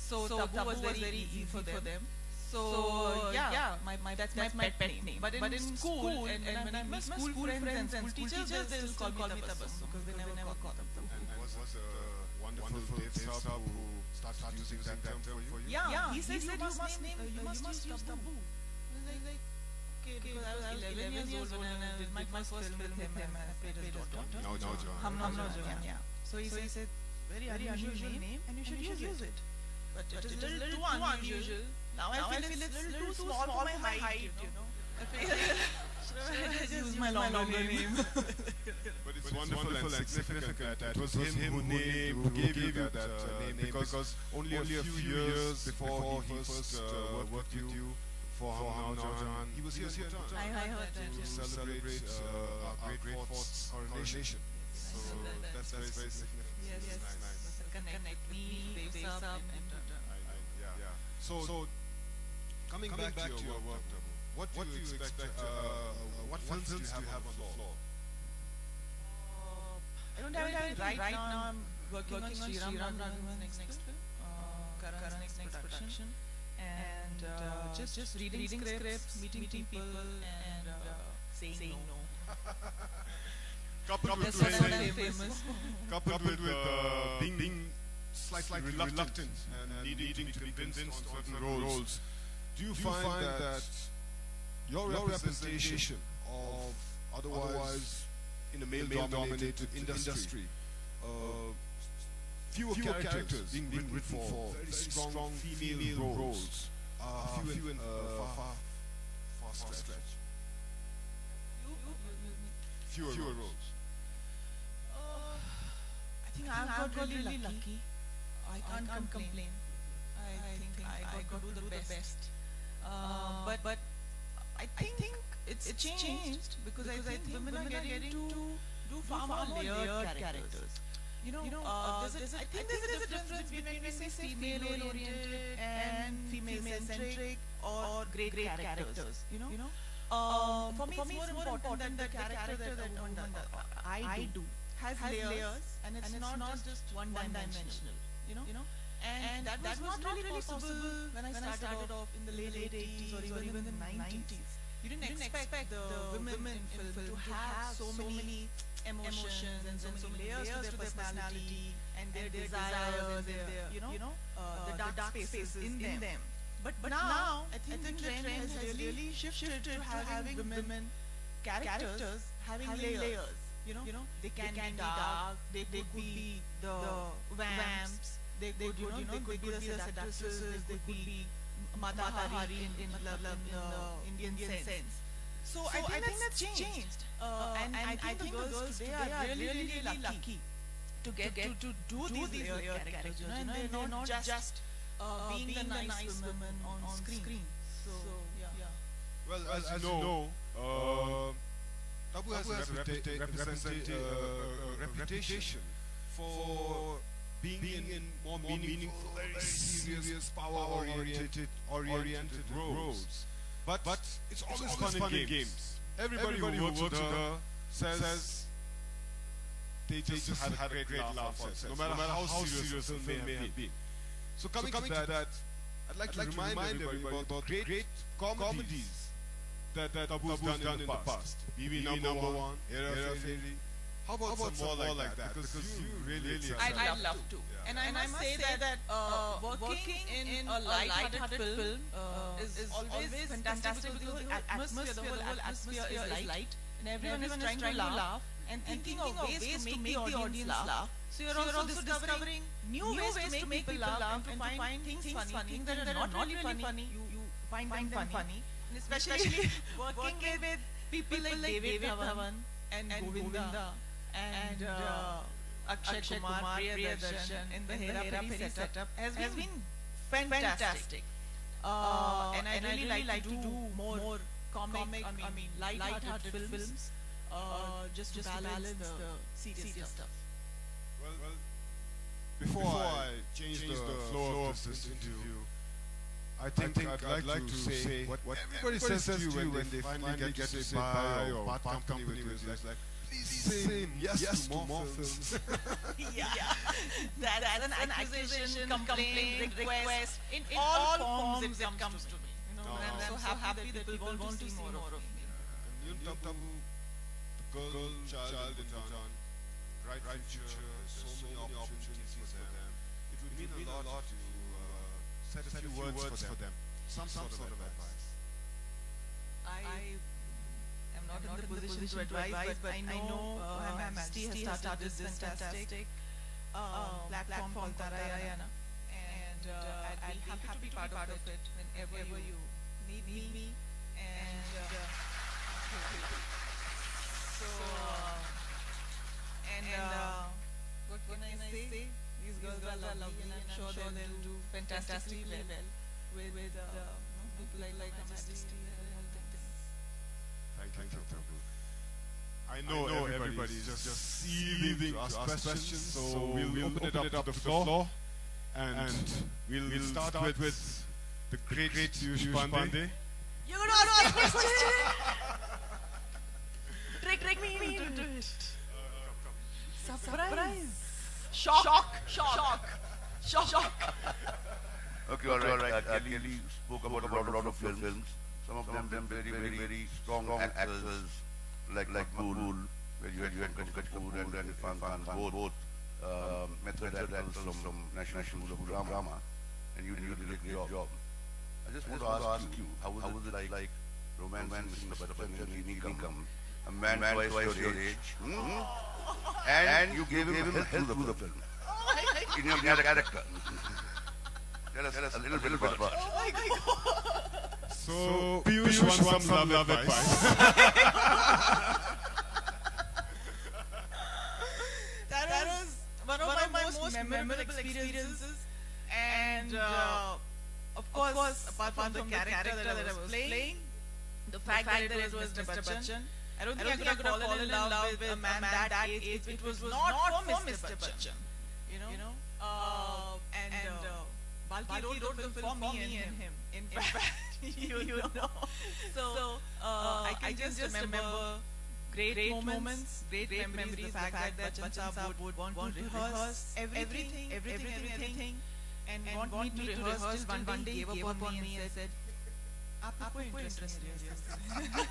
So Tabu was very easy for them. So yeah, that's my pet name. But in school, and when I meet school friends and school teachers, they still call me Tabasum because they never called them Tabu. And was wonderful Dave Saab who started using that term for you? Yeah, he said you must use Tabu. I was like, okay, because I was 11 years old when I did my first film with him and I played his daughter. No, Johan, yeah. So he said, very unusual name and you should use it. But it is a little too unusual. Now I feel it's a little too small for my height, you know. I feel should I just use my longer name? But it's wonderful and significant that it was him who gave you that name because only a few years before he first worked with you for Ham Johan, he was here I heard that. to celebrate our great fort's coronation. So that's very significant. Yes. Nice. Connect me, Dave Saab, and So coming back to your work, what do you expect? What films do you have on the floor? I don't have anything right now. I'm working on Sriram Raghuvan's next film, Karan's next production, and just reading scripts, meeting people, and saying no. Coupled That's with what I'm famous. coupled with being slightly reluctant and needing to be convinced on certain roles. Do you find that your representation of otherwise in a male-dominated industry, fewer characters being written for very strong female roles are few and far stretch? Fewer roles. I think I got really lucky. I can't complain. I think I got to do the best. But I think it's changed because I think women are getting to do far more layered characters. You know, I think there is a difference between when we say female-oriented and female-centric or great characters. You know, for me it's more important that the character that I do has layers and it's not just one-dimensional. You know, and that was not really possible when I started off in the late 80s or even in the 90s. You didn't expect the women in film to have so many emotions and so many layers to their personality and their desires and their, the dark spaces in them. But now, I think the trend has really shifted to having women characters having layers. You know, they can be dark, they could be the vamps, they could be the seductresses, they could be Mata Hari in the Indian sense. So I think that's changed. And I think the girls today are really lucky to get to do these layered characters, and they're not just being the nice women on screen. So yeah. Well, as you know, Tabu has represented a reputation for being in more meaningful, very serious, power-oriented roles. But it's always fun in games. Everybody who works with her says they just had a great laugh on set, no matter how serious the film may have been. So coming to that, I'd like to remind everybody about great comedies that Tabu's done in the past. BB Number One, Hera Fairy. How about some more like that? Because you really I'd love to. Yeah. And I must say that working in a light-hearted film is always fantastic because the whole atmosphere is light and everyone is trying to laugh and thinking of ways to make the audience laugh. So you're also discovering new ways to make people laugh and to find things funny, things that are not really funny, you find them funny. And especially working with people like David Dhawan and Govinda and Akshay Kumar, Priyadarshan in the Hera Fairy setup has been fantastic. And I really like to do more light-hearted films just to balance the serious stuff. Well, before I change the flow of this interview, I think I'd like to say what everybody says to you when they finally get to say bye or part company with you is like, please say yes to more films. That's an accusation, complaint, request. In all forms it comes to me. And I'm so happy that people want to see more of me. Tabu, the girl, child in town, bright future, so many opportunities for them. It would mean a lot to set a few words for them. Some sort of advice. I am not in the position to advise, but I know Her Majesty has started this fantastic platform called Tarayana, and I'd be happy to be part of it whenever you need me. And what can I say? These girls are lovely, and I'm sure they'll do fantastically well with people like Her Majesty and all things. Thank you, Tabu. I know everybody is just seething to ask questions, so we'll open it up to the floor, and we'll start with the great Piyush Pandey. You're going to ask me a question? Trick me into it. Surprise. Shock. Okay, all right. Kelly spoke about a lot of films. Some of them very strong actors like Bull, where you had Kapoor and Irfan, both method actors from National School of Drama, and you did a great job. I just want to ask you, how was it like romancing Mr. Bachchan and Nikam, a man twice your age, and you gave him health through the film, in your character. Tell us a little bit about it. Oh my God. So Piyush wants some love advice. That was one of my most memorable experiences, and of course, apart from the character that I was playing, the fact that it was Mr. Bachchan, I don't think I could have fallen in love with a man that age. It was not for Mr. Bachchan, you know. Balki wrote the film for me and him. In fact, you know. So I can just remember great moments, great memories. The fact that Bachchan Saab would want to rehearse everything, and want me to rehearse till one day he gave up on me and said, "Aapko interest nahi hai."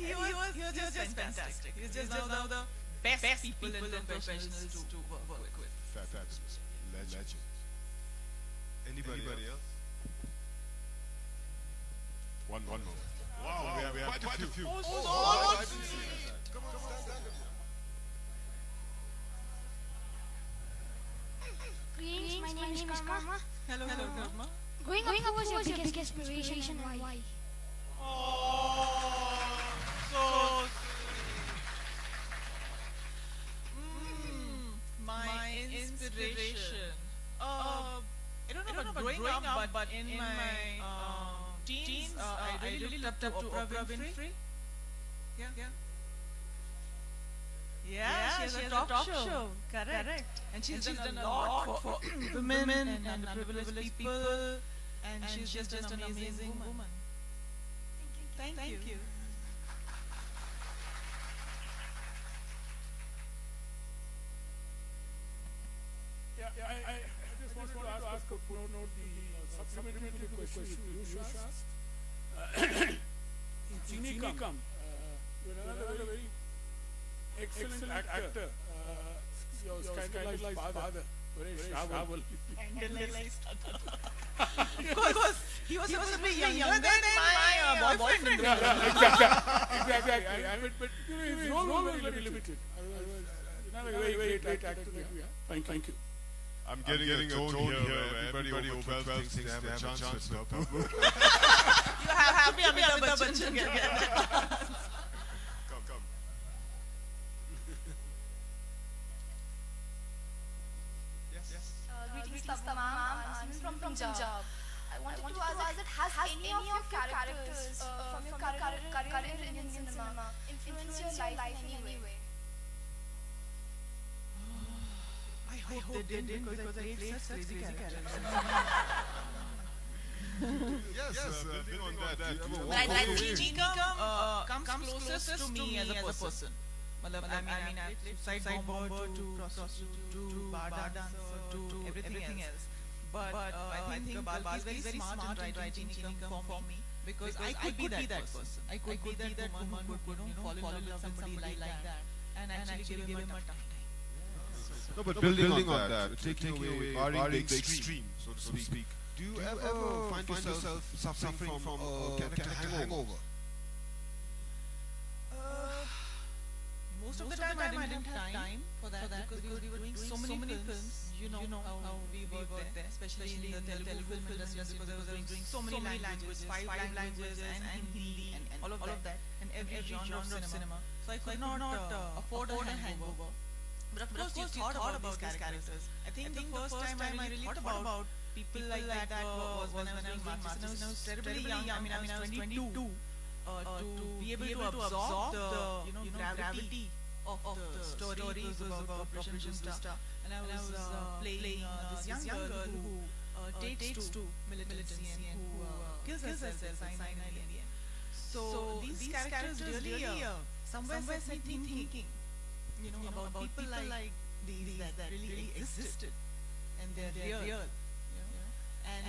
He was just fantastic. He was just one of the best people and professionals to work with. Fabulous. Legend. Anybody else? One moment. Wow, we have quite a few. Oh, I didn't see that. Come on, stand up. Greetings, my name is Karma. Hello, Karma. Growing up was your biggest inspiration and why? Oh, so my inspiration. I don't know about growing up, but in my teens, I really looked up to Oprah Winfrey. Yeah, she has a talk show. Correct. And she's done a lot for women and underprivileged people. And she's just an amazing woman. Thank you. I just wanted to ask a footnote, the supplementary to the question you asked. In Chinikam, you're another very excellent actor. Your scandalized father, Paresh Rawal. Of course, he was supposed to be younger than my boyfriend. Exactly. But his role was very limited. Not a very great actor that we have. Thank you. I'm getting a tone here where everybody over 12 thinks they have a chance with Tabu. You have to be Amitabh Bachchan again. Come. Yes. Greetings, Tabu ma'am. I'm from Punjab. I wanted to ask that has any of your characters from your career in Indian cinema influenced your life in any way? I hope they didn't because I played such crazy characters. Yes, building on that. But I think Chinikam comes closest to me as a person. I mean, suicide bomber to prostitute to bar dancer to everything else. But I think Balki is very smart in writing Chinikam for me because I could be that person. I could be that woman who could fall in love with somebody like that and actually give him a tough time. No, but building on that, taking away, barring the extreme, so to speak. Do you ever find yourself suffering from a character hangover? Most of the time I didn't have time for that because we were doing so many films. You know how we worked there, especially in the Telugu film industry because I was doing so many languages, five languages and Hindi and all of that, and every genre of cinema. So I could not afford a hangover. But of course you thought about these characters. I think the first time I really thought about people like that was when I was doing Masters. I was terribly young. I mean, I was 22. To be able to absorb the gravity of the story. It was about Operation Star. And I was playing this young girl who takes to militancy and who kills herself in the end. So these characters really somewhere set me thinking, about people like these that really existed and they're real. And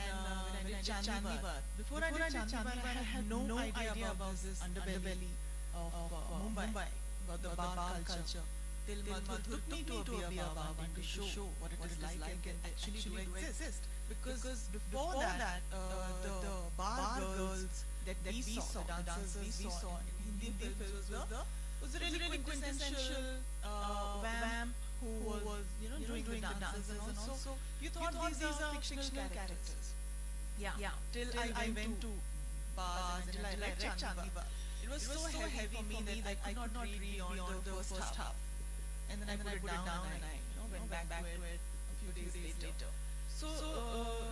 when I did Chandni, before I did Chandni, I had no idea about this underbelly of Mumbai, about the bar culture. Till Madhu took me to a beer bar and to show what it is like and actually do exist. Because before that, the bar girls that we saw, the dancers we saw in Hindi films was the really quintessential vamp who was doing the dances and also you thought these are fictional characters. Yeah. Till I went to bars and till I read Chandni Bar. It was so heavy for me that I could not read beyond the first half. And then I put it down and I went back to it a few days later. So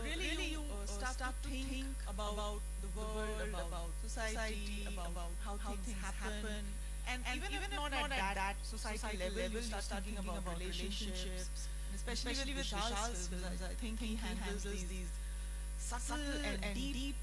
really you start to think about the world, about society, about how things happen. And even if not at that society level, you start thinking about relationships, and especially with Vishal's films. I think he handles these subtle and deep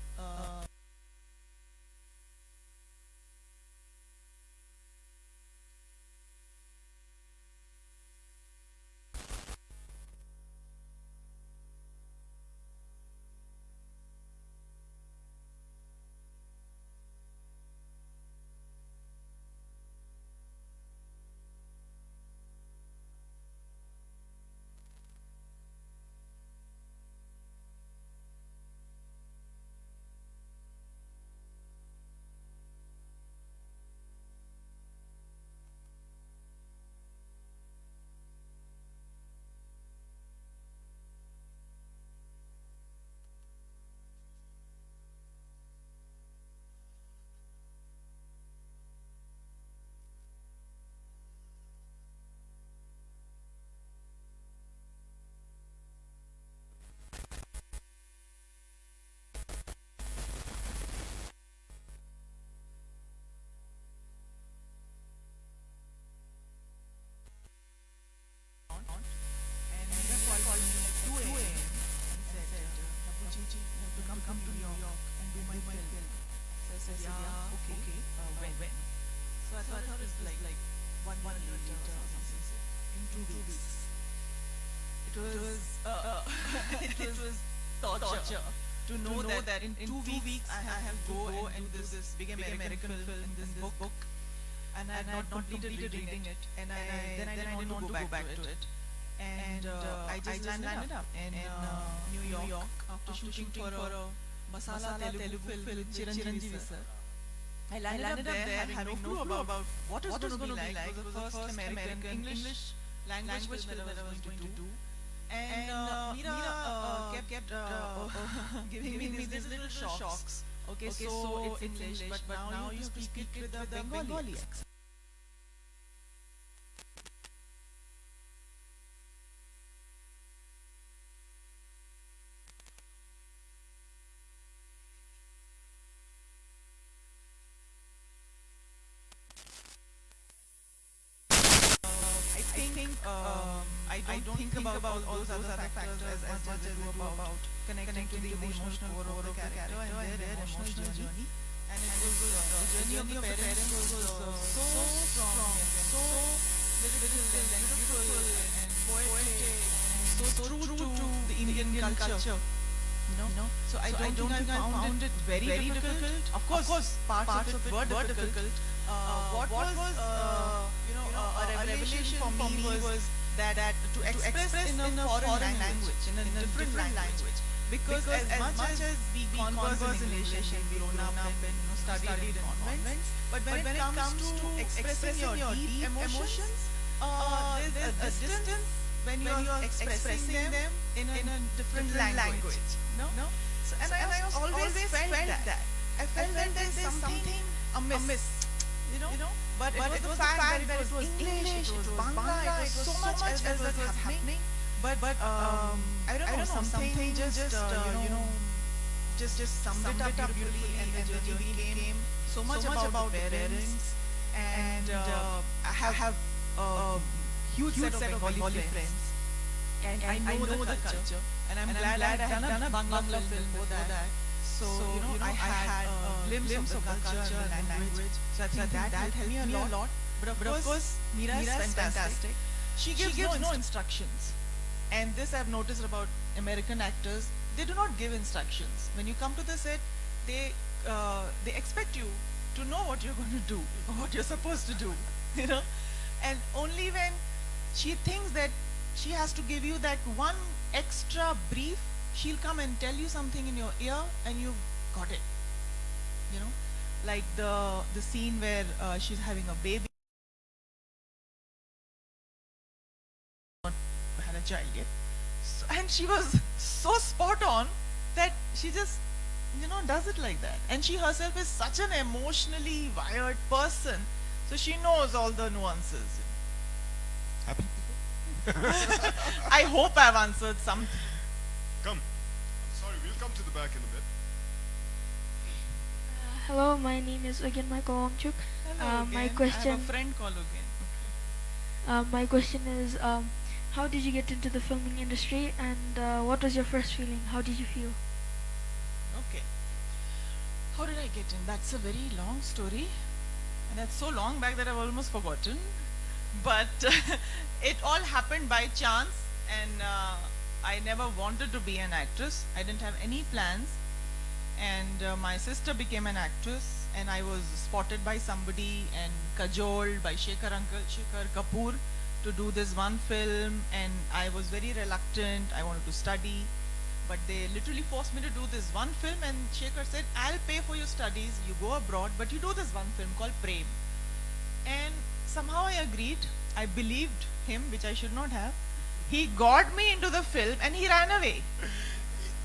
it was torture to know that in 2 weeks I have to go and do this big American film in this book, and I had not completed reading it, and then I didn't want to go back to it, and I just landed up in New York after shooting for a masala Telugu film with Chiranjeevi sir. I landed up there having no clue about what it was going to be like. It was the first American English language film that I was going to do. And Meera kept giving me these little shocks. Okay, so it's English, but now you speak it with a Bengali accent. I don't think about all those other factors as much as I do about connecting to the emotional core of the character and their emotional journey. and it was the journey of the parents was so strong and so lyrical and beautiful and poetic and so true to the Indian culture. So I don't think I found it very difficult. Of course, parts of it were difficult. What was a revelation for me was that to express in a foreign language, in a different language, because as much as we converse in English and we've grown up and studied in convents, but when it comes to expressing your deep emotions, there's a distance when you're expressing them in a different language. So, and I always felt that. I felt that there's something amiss. But it was the fact that it was English, it was Bangla, it was so much else that was happening. But I don't know, something just summed it up beautifully, and the journey became so much about parents. And I have a huge set of Bengali friends, and I know the culture, and I'm glad I've done a Bangla film for that. So, I had a glimpse of the culture and language. So I think that helped me a lot. But of course, Meera is fantastic. She gives no instructions. And this I've noticed about American actors. They do not give instructions. When you come to the set, they expect you to know what you're going to do, or what you're supposed to do, And only when she thinks that she has to give you that one extra brief, she'll come and tell you something in your ear and you've got it. Like the scene where she's having a baby, not had a child yet, and she was so spot on that she just does it like that. And she herself is such an emotionally wired person, so she knows all the nuances. Happy people? I hope I've answered something. Come. I'm sorry, we'll come to the back in a bit. Hello, my name is again Michael Wangchuk. Hello again. My question. I have a friend called again. My question is, how did you get into the filming industry, and what was your first feeling? How did you feel? Okay. How did I get in? That's a very long story, and that's so long back that I've almost forgotten. But it all happened by chance, and I never wanted to be an actress. I didn't have any plans, and my sister became an actress, and I was spotted by somebody and cajoled by Shekhar Kapoor to do this one film, and I was very reluctant. I wanted to study, but they literally forced me to do this one film, and Shekhar said, I'll pay for your studies, you go abroad, but you do this one film called Prem. And somehow I agreed. I believed him, which I should not have. He got me into the film and he ran away.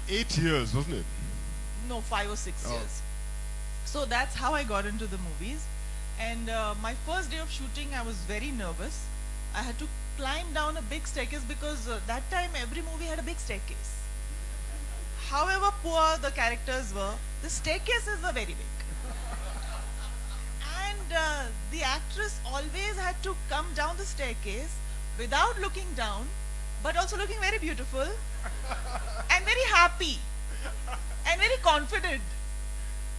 8 years, wasn't it? No, 5 or 6 years. So that's how I got into the movies. And my first day of shooting, I was very nervous. I had to climb down a big staircase because that time every movie had a big staircase. However poor the characters were, the staircases were very big. And the actress always had to come down the staircase without looking down, but also looking very beautiful and very happy and very confident.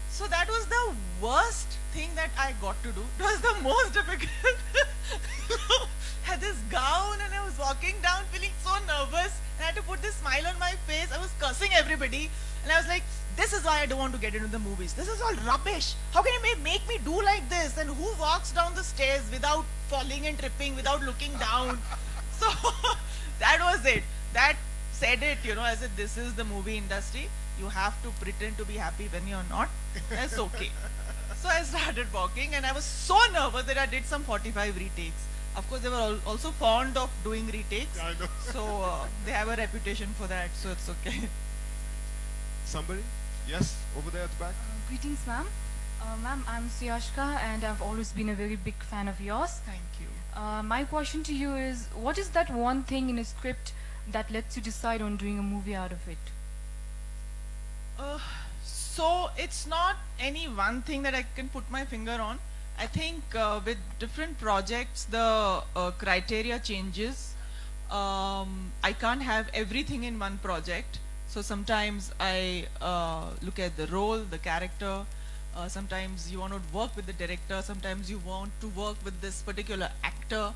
So that was the worst thing that I got to do. It was the most difficult. Had this gown and I was walking down feeling so nervous, and I had to put this smile on my face. I was cursing everybody, and I was like, this is why I don't want to get into the movies. This is all rubbish. How can you make me do like this? And who walks down the stairs without falling and tripping, without looking down? So that was it. That said it, I said, this is the movie industry. You have to pretend to be happy when you're not. That's okay. So I started walking, and I was so nervous that I did some 45 retakes. Of course, they were also fond of doing retakes. I know. So they have a reputation for that, so it's okay. Somebody? Yes, over there at the back. Greetings, ma'am. Ma'am, I'm Siyashka, and I've always been a very big fan of yours. Thank you. My question to you is, what is that one thing in a script that lets you decide on doing a movie out of it? So it's not any one thing that I can put my finger on. I think with different projects, the criteria changes. I can't have everything in one project. So sometimes I look at the role, the character, Sometimes you want to work with the director, sometimes you want to work with this particular actor,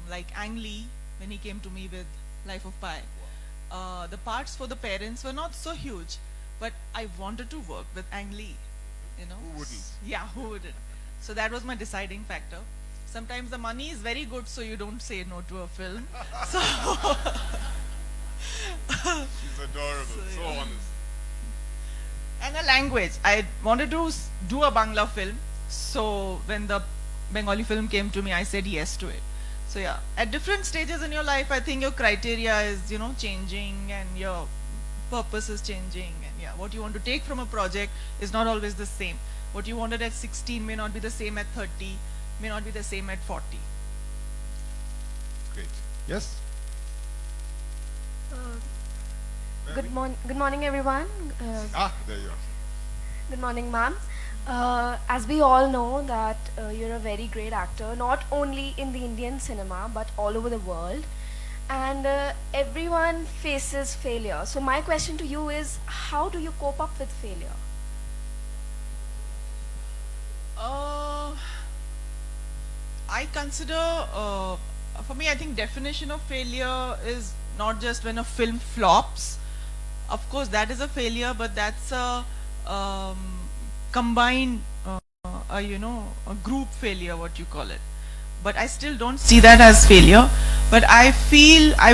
like Ang Lee, when he came to me with Life of Pi. The parts for the parents were not so huge, but I wanted to work with Ang Lee, Who wouldn't? Yeah, who wouldn't? So that was my deciding factor. Sometimes the money is very good, so you don't say no to a film. So She's adorable, so yeah. honest. And a language. I wanted to do a Bangla film, so when the Bengali film came to me, I said yes to it. So yeah, at different stages in your life, I think your criteria is, changing, and your purpose is changing, and yeah, what you want to take from a project is not always the same. What you wanted at 16 may not be the same at 30, may not be the same at 40. Great. Yes? Good morning, everyone. There you are. Good morning, ma'am. As we all know that you're a very great actor, not only in the Indian cinema but all over the world, and everyone faces failure. So my question to you is, how do you cope up with failure? I consider, for me, I think definition of failure is not just when a film flops. Of course, that is a failure, but that's a combined, a group failure, what you call it. But I still don't see that as failure. But I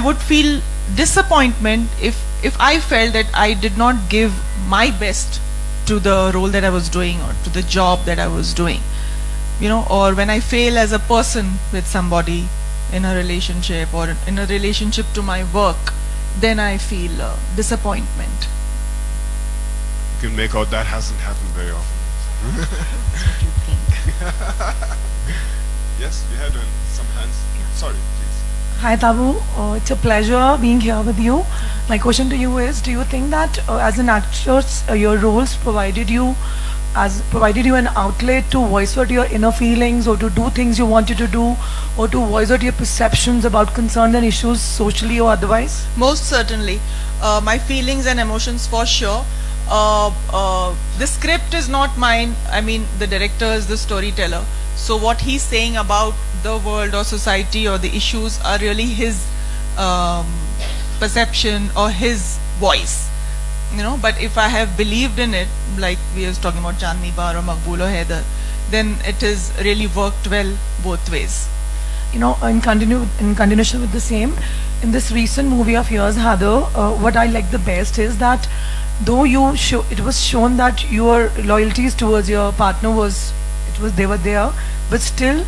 would feel disappointment if I felt that I did not give my best to the role that I was doing or to the job that I was doing. Or when I fail as a person with somebody in a relationship or in a relationship to my work, then I feel disappointment. You can make out that hasn't happened very often. That's what you think. Yes, we had some hands. Sorry, please. Hi Tabu, it's a pleasure being here with you. My question to you is, do you think that as an actress, your roles provided you an outlet to voice out your inner feelings, or to do things you wanted to do, or to voice out your perceptions about concerns and issues socially or otherwise? Most certainly. My feelings and emotions, for sure. The script is not mine. I mean, the director is the storyteller. So what he's saying about the world or society or the issues are really his perception or his voice. But if I have believed in it, like we were talking about Chandni Bar or Maqbool or Haider, then it has really worked well both ways. In continuation with the same, in this recent movie of yours, Haider, what I like the best is that though it was shown that your loyalties towards your partner they were there, but still,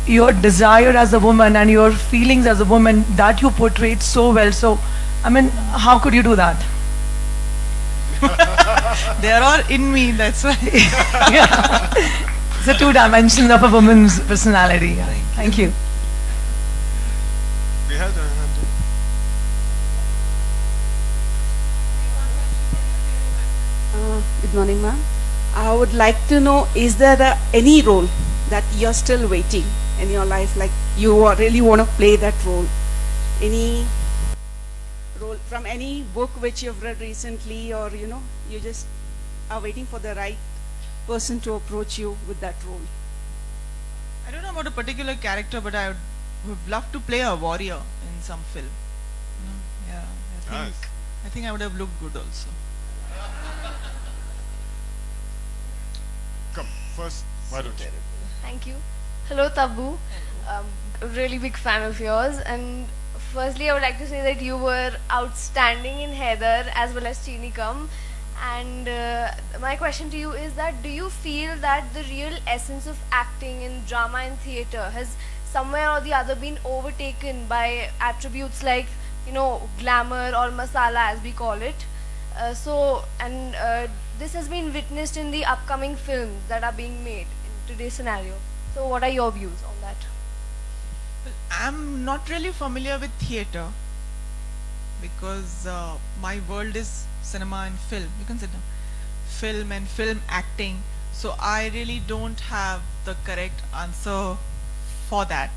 your desire as a woman and your feelings as a woman, that you portrayed so well. So, I mean, how could you do that? They are all in me, that's why. Yeah. It's the two dimensions of a woman's personality. Thank you. We had a hand. Good morning, ma'am. I would like to know, is there any role that you're still waiting in your life, like you really want to play that role? Any role from any book which you've read recently, or you just are waiting for the right person to approach you with that role? I don't know about a particular character, but I would love to play a warrior in some film. Yeah, I think I would have looked good also. Come, first, why don't you? Thank you. Hello, Tabu. A really big fan of yours. And firstly, I would like to say that you were outstanding in Haider as well as Chinikam. And my question to you is that, do you feel that the real essence of acting in drama and theatre has somewhere or the other been overtaken by attributes like, glamour or masala, as we call it? This has been witnessed in the upcoming films that are being made in today's scenario. So what are your views on that? Well, I'm not really familiar with theatre because my world is cinema and film. You can sit down. Film and film acting. So I really don't have the correct answer for that.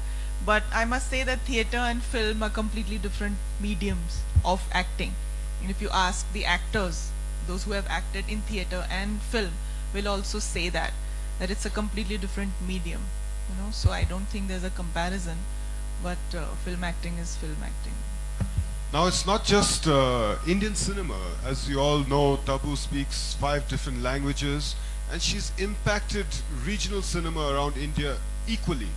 But I must say that theatre and film are completely different mediums of acting. And if you ask the actors, those who have acted in theater and film will also say that it's a completely different medium, you know. So I don't think there's a comparison, but film acting is film acting. Now it's not just Indian cinema. As you all know, Tabu speaks 5 different languages, and she's impacted regional cinema around India equally.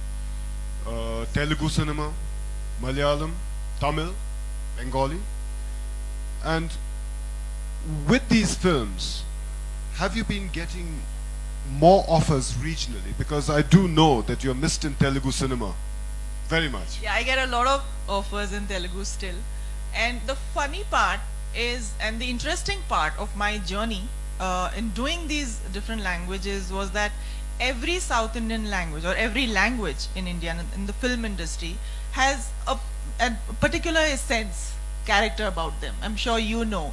Telugu cinema, Malayalam, Tamil, Bengali. And with these films, have you been getting more offers regionally? Because I do know that you're missed in Telugu cinema very much. Yeah, I get a lot of offers in Telugu still. And the funny part is, and the interesting part of my journey in doing these different languages was that every South Indian language or every language in India in the film industry has a particular essence, character about them. I'm sure you know.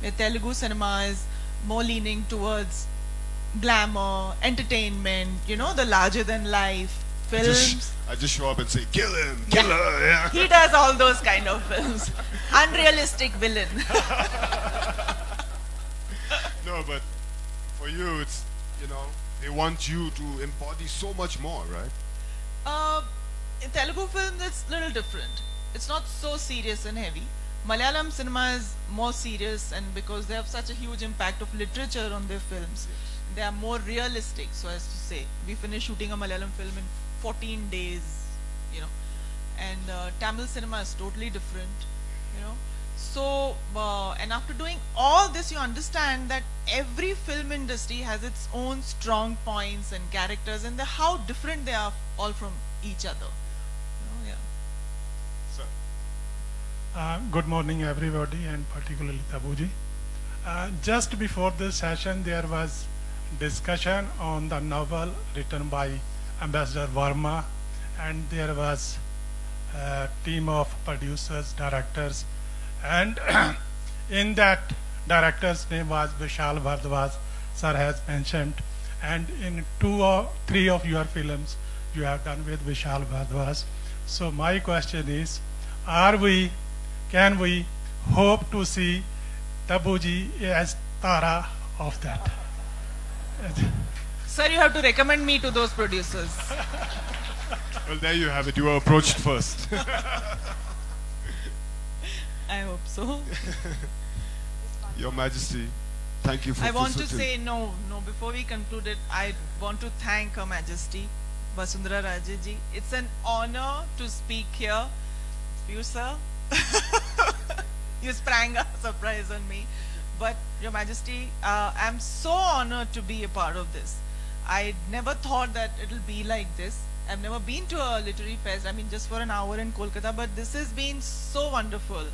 The Telugu cinema is more leaning towards glamour, entertainment, you know, the larger than life films. I just show up and say, kill him, kill her, yeah. He does all those kind of films. Unrealistic villain. No, but for you, it's, you know, they want you to embody so much more, right? In Telugu films, it's a little different. It's not so serious and heavy. Malayalam cinema is more serious, and because they have such a huge impact of literature on their films, they are more realistic, so as to say. We finished shooting a Malayalam film in 14 days, you know. And Tamil cinema is totally different, you know. So, and after doing all this, you understand that every film industry has its own strong points and characters, and how different they are all from each other. You know, yeah. Sir. Good morning, everybody, and particularly Tabuji. Just before this session, there was discussion on the novel written by Ambassador Verma, and there was a team of producers, directors, and in that director's name was Vishal Bhardwaj, sir has mentioned, and in 2 or 3 of your films you have done with Vishal Bhardwaj. So my question is, can we hope to see Tabuji as Tara of that? Sir, you have to recommend me to those producers. Well, there you have it. You were approached first. I hope so. Your Majesty, thank you for I want to visiting. say, no, before we conclude it, I want to thank Her Majesty, Vasundhara Raje ji. It's an honor to speak here. You, sir. You sprang a surprise on me. But, Your Majesty, I'm so honored to be a part of this. I never thought that it'll be like this. I've never been to a literary fest, I mean just for an hour in Kolkata, but this has been so wonderful.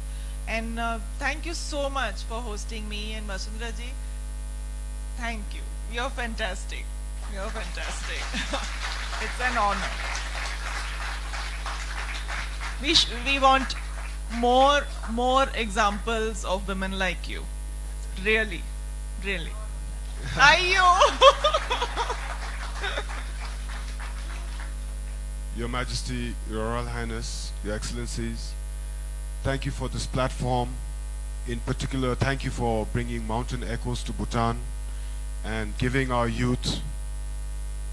And thank you so much for hosting me, and Vasundhara ji, thank you. You're fantastic. You're fantastic. It's an honor. We want more examples of women like you. Really. Ayyo! Your Majesty, Your Royal Highness, Your Excellencies, thank you for this platform. In particular, thank you for bringing Mountain Echoes to Bhutan and giving our youth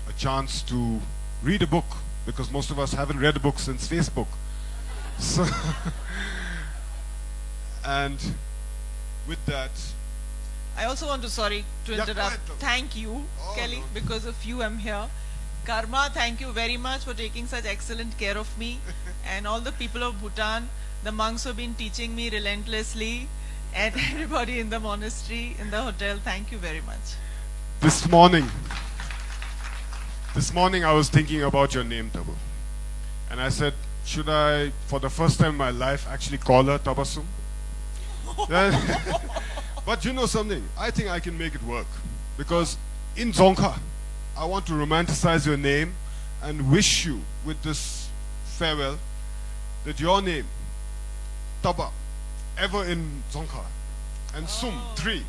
a chance to read a book, because most of us haven't read a book since Facebook. So and with that, I also want to, sorry to Yeah, interrupt, go ahead, thank you, Oh, Kelly, no. because of you I'm here. Karma, thank you very much for taking such excellent care of me. And all the people of Bhutan, the monks who have been teaching me relentlessly, and everybody in the monastery, in the hotel, thank you very much. this morning I was thinking about your name, Tabu. And I said, should I, for the first time in my life, actually call her Tabasum? But you know something, I think I can make it work. Because in Dzongkha, I want to romanticize your name and wish you with this farewell that your name, Taba, ever in Dzongkha, and Sum, 3.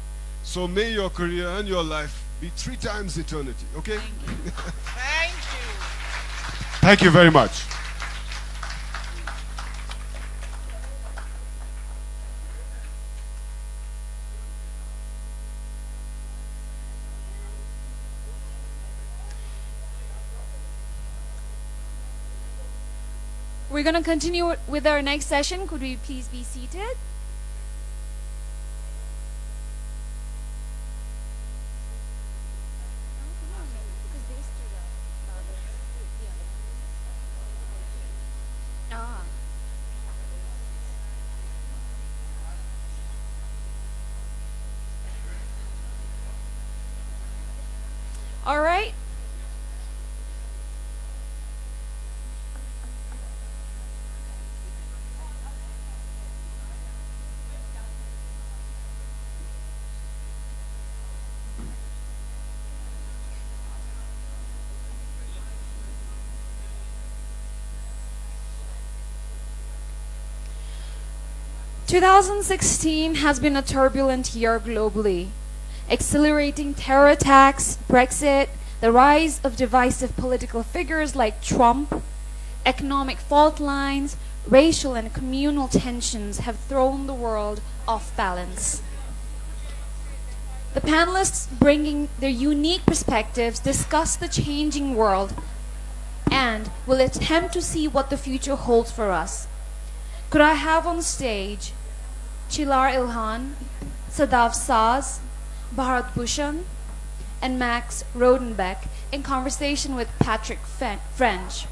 So may your career and your life be 3 times eternity, okay? Thank you. Thank you very much. We're going to continue with our next session. Could we please be seated? All right. "2016 has been a turbulent year globally. Accelerating terror attacks, Brexit, the rise of divisive political figures like Trump, economic fault lines, racial and communal tensions have thrown the world off balance. The panelists, bringing their unique perspectives, discuss the changing world and will attempt to see what the future holds for us. Could I have on stage Çiler İlhan, Sadaf Saaz, Bharat Bhushan, and Max Rodenbeck in conversation with Patrick French.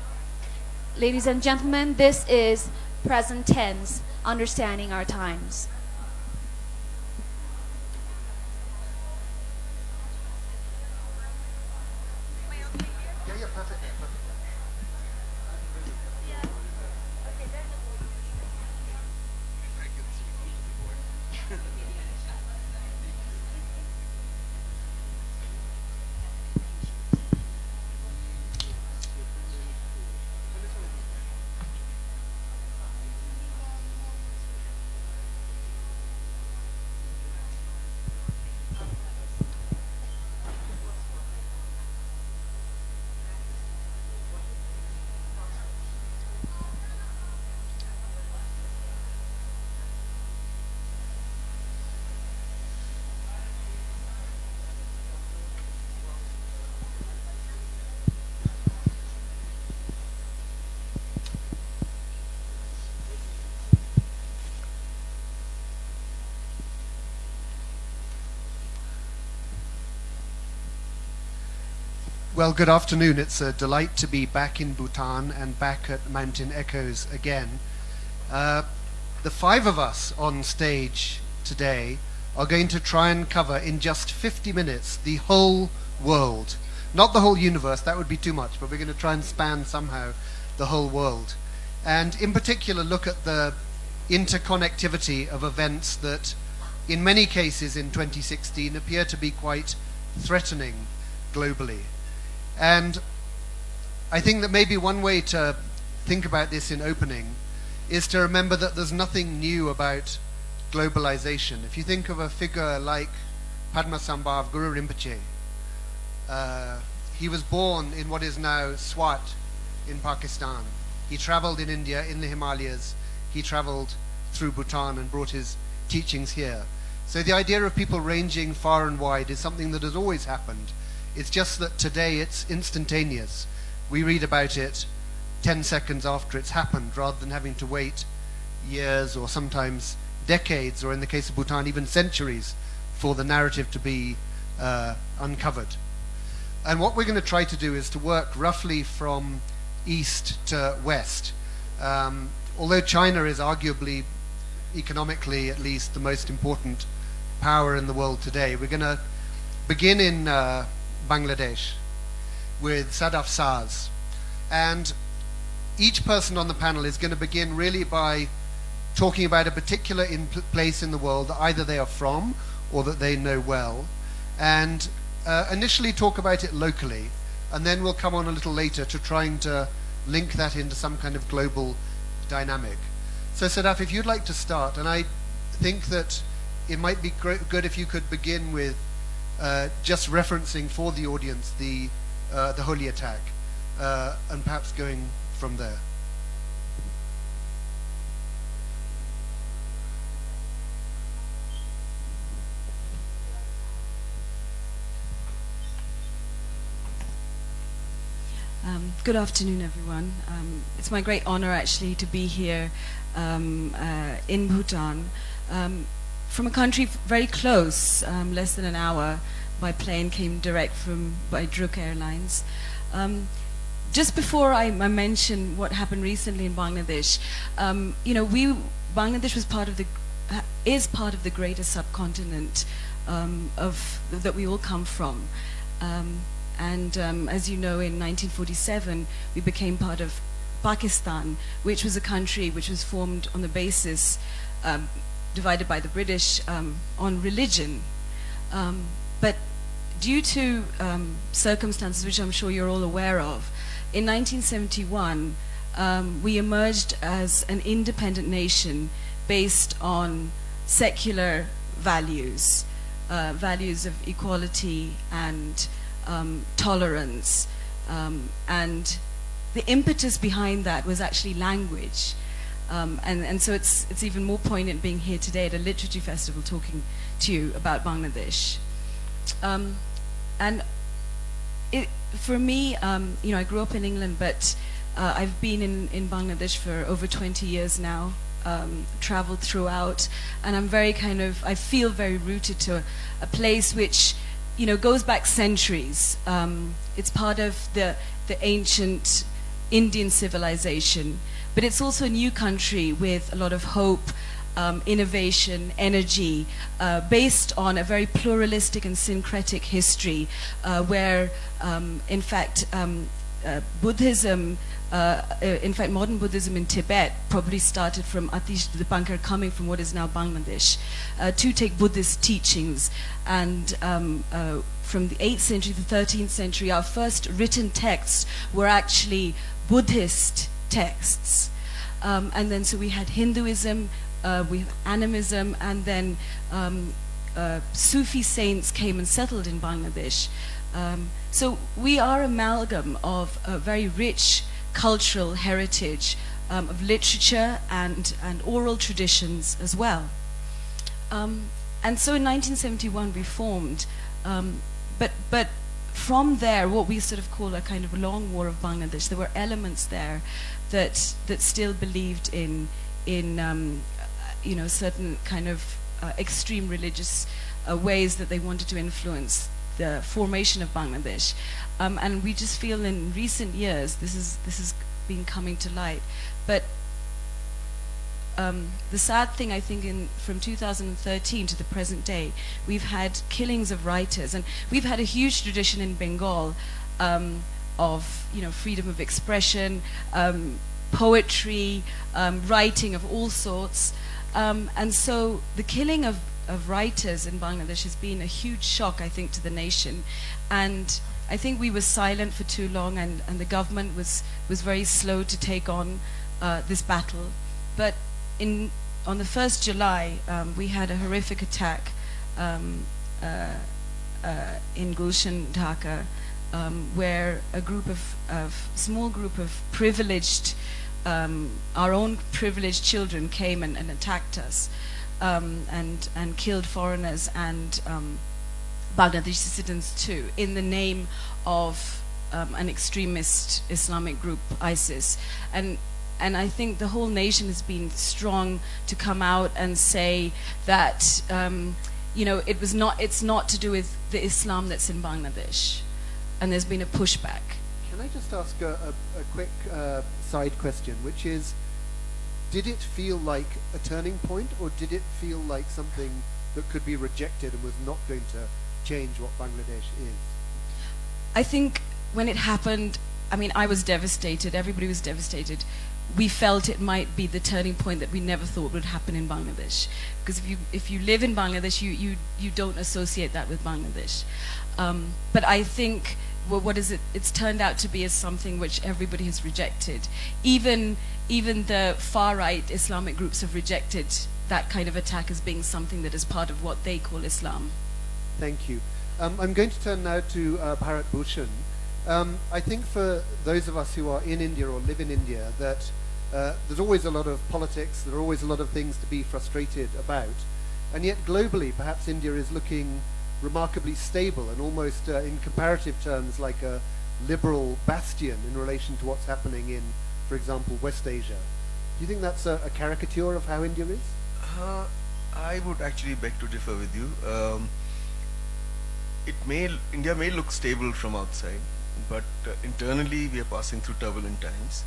Ladies and gentlemen, this is Present Tense, Understanding Our Times. Well, good afternoon. It's a delight to be back in Bhutan and back at Mountain Echoes again. The five of us on stage today are going to try and cover in just 50 minutes the whole world. Not the whole universe, that would be too much, but we're going to try and span somehow the whole world. And in particular look at the interconnectivity of events that in many cases in 2016 appear to be quite threatening globally. And I think that maybe one way to think about this in opening is to remember that there's nothing new about globalization. If you think of a figure like Padmasambhav Guru Rinpoche, he was born in what is now Swat in Pakistan. He traveled in India, in the Himalayas. He traveled through Bhutan and brought his teachings here. So the idea of people ranging far and wide is something that has always happened. It's just that today it's instantaneous. We read about it 10 seconds after it's happened, rather than having to wait years or sometimes decades, or in the case of Bhutan, even centuries, for the narrative to be uncovered. And what we're going to try to do is to work roughly from east to west. Although China is arguably, economically at least, the most important power in the world today, we're going to begin in Bangladesh with Sadaf Saaz. And each person on the panel is going to begin really by talking about a particular place in the world that either they are from or that they know well, and initially talk about it locally, and then we'll come on a little later to trying to link that into some kind of global dynamic. So Sadaf, if you'd like to start, and I think that it might be good if you could begin with just referencing for the audience the Holi attack, and perhaps going from there. Good afternoon, everyone. It's my great honor, actually, to be here in Bhutan, from a country very close, less than an hour by plane, came direct by Druk Airlines. Just before I mention what happened recently in Bangladesh, Bangladesh is part of the greater subcontinent that we all come from. As you know, in 1947, we became part of Pakistan, which was a country which was formed on the basis, divided by the British, on religion. But due to circumstances which I'm sure you're all aware of, in 1971, we emerged as an independent nation based on secular values, values of equality and tolerance, and the impetus behind that was actually language, and so it's even more poignant being here today at a literature festival talking to you about Bangladesh. For me, I grew up in England, but I've been in Bangladesh for over 20 years now. Traveled throughout, and I'm I feel very rooted to a place which goes back centuries. It's part of the ancient Indian civilization, but it's also a new country with a lot of hope, innovation, energy, based on a very pluralistic and syncretic history, where in fact Buddhism, modern Buddhism in Tibet probably started from Atish Dipankar, coming from what is now Bangladesh, to take Buddhist teachings. And from the 8th century to the 13th century, our first written texts were actually Buddhist texts. And then so we had Hinduism, we have animism, and then Sufi saints came and settled in Bangladesh. So we are amalgam of a very rich cultural heritage, of literature and oral traditions as well. And so in 1971 we formed, but from there, what we sort of call a kind of long war of Bangladesh, there were elements there that still believed in certain kind of extreme religious ways that they wanted to influence the formation of Bangladesh, and we just feel in recent years this has been coming to light. But the sad thing, I think, from 2013 to the present day, we've had killings of writers, and we've had a huge tradition in Bengal of freedom of expression, poetry, writing of all sorts, and so the killing of writers in Bangladesh has been a huge shock, I think, to the nation. And I think we were silent for too long, and the government was very slow to take on this battle. But on the 1st July, we had a horrific attack in Bhushan, Dhaka, where a small group of privileged, our own privileged children came and attacked us. And killed foreigners and Bangladeshi citizens too, in the name of an extremist Islamic group, ISIS. And I think the whole nation has been strong to come out and say that it's not to do with the Islam that's in Bangladesh, and there's been a pushback. Can I just ask a quick side question, which is, did it feel like a turning point, or did it feel like something that could be rejected and was not going to change what Bangladesh is? I think when it happened, I was devastated, everybody was devastated. We felt it might be the turning point that we never thought would happen in Bangladesh. Because if you live in Bangladesh, you don't associate that with Bangladesh. But I think, it's turned out to be as something which everybody has rejected. Even the far-right Islamic groups have rejected that kind of attack as being something that is part of what they call Islam. Thank you. I'm going to turn now to Bharat Bhushan. I think for those of us who are in India or live in India, that there's always a lot of politics, there are always a lot of things to be frustrated about, and yet globally perhaps India is looking remarkably stable and almost in comparative terms like a liberal bastion in relation to what's happening in, for example, West Asia. Do you think that's a caricature of how India is? I would actually beg to differ with you. India may look stable from outside, but internally we are passing through turbulent times.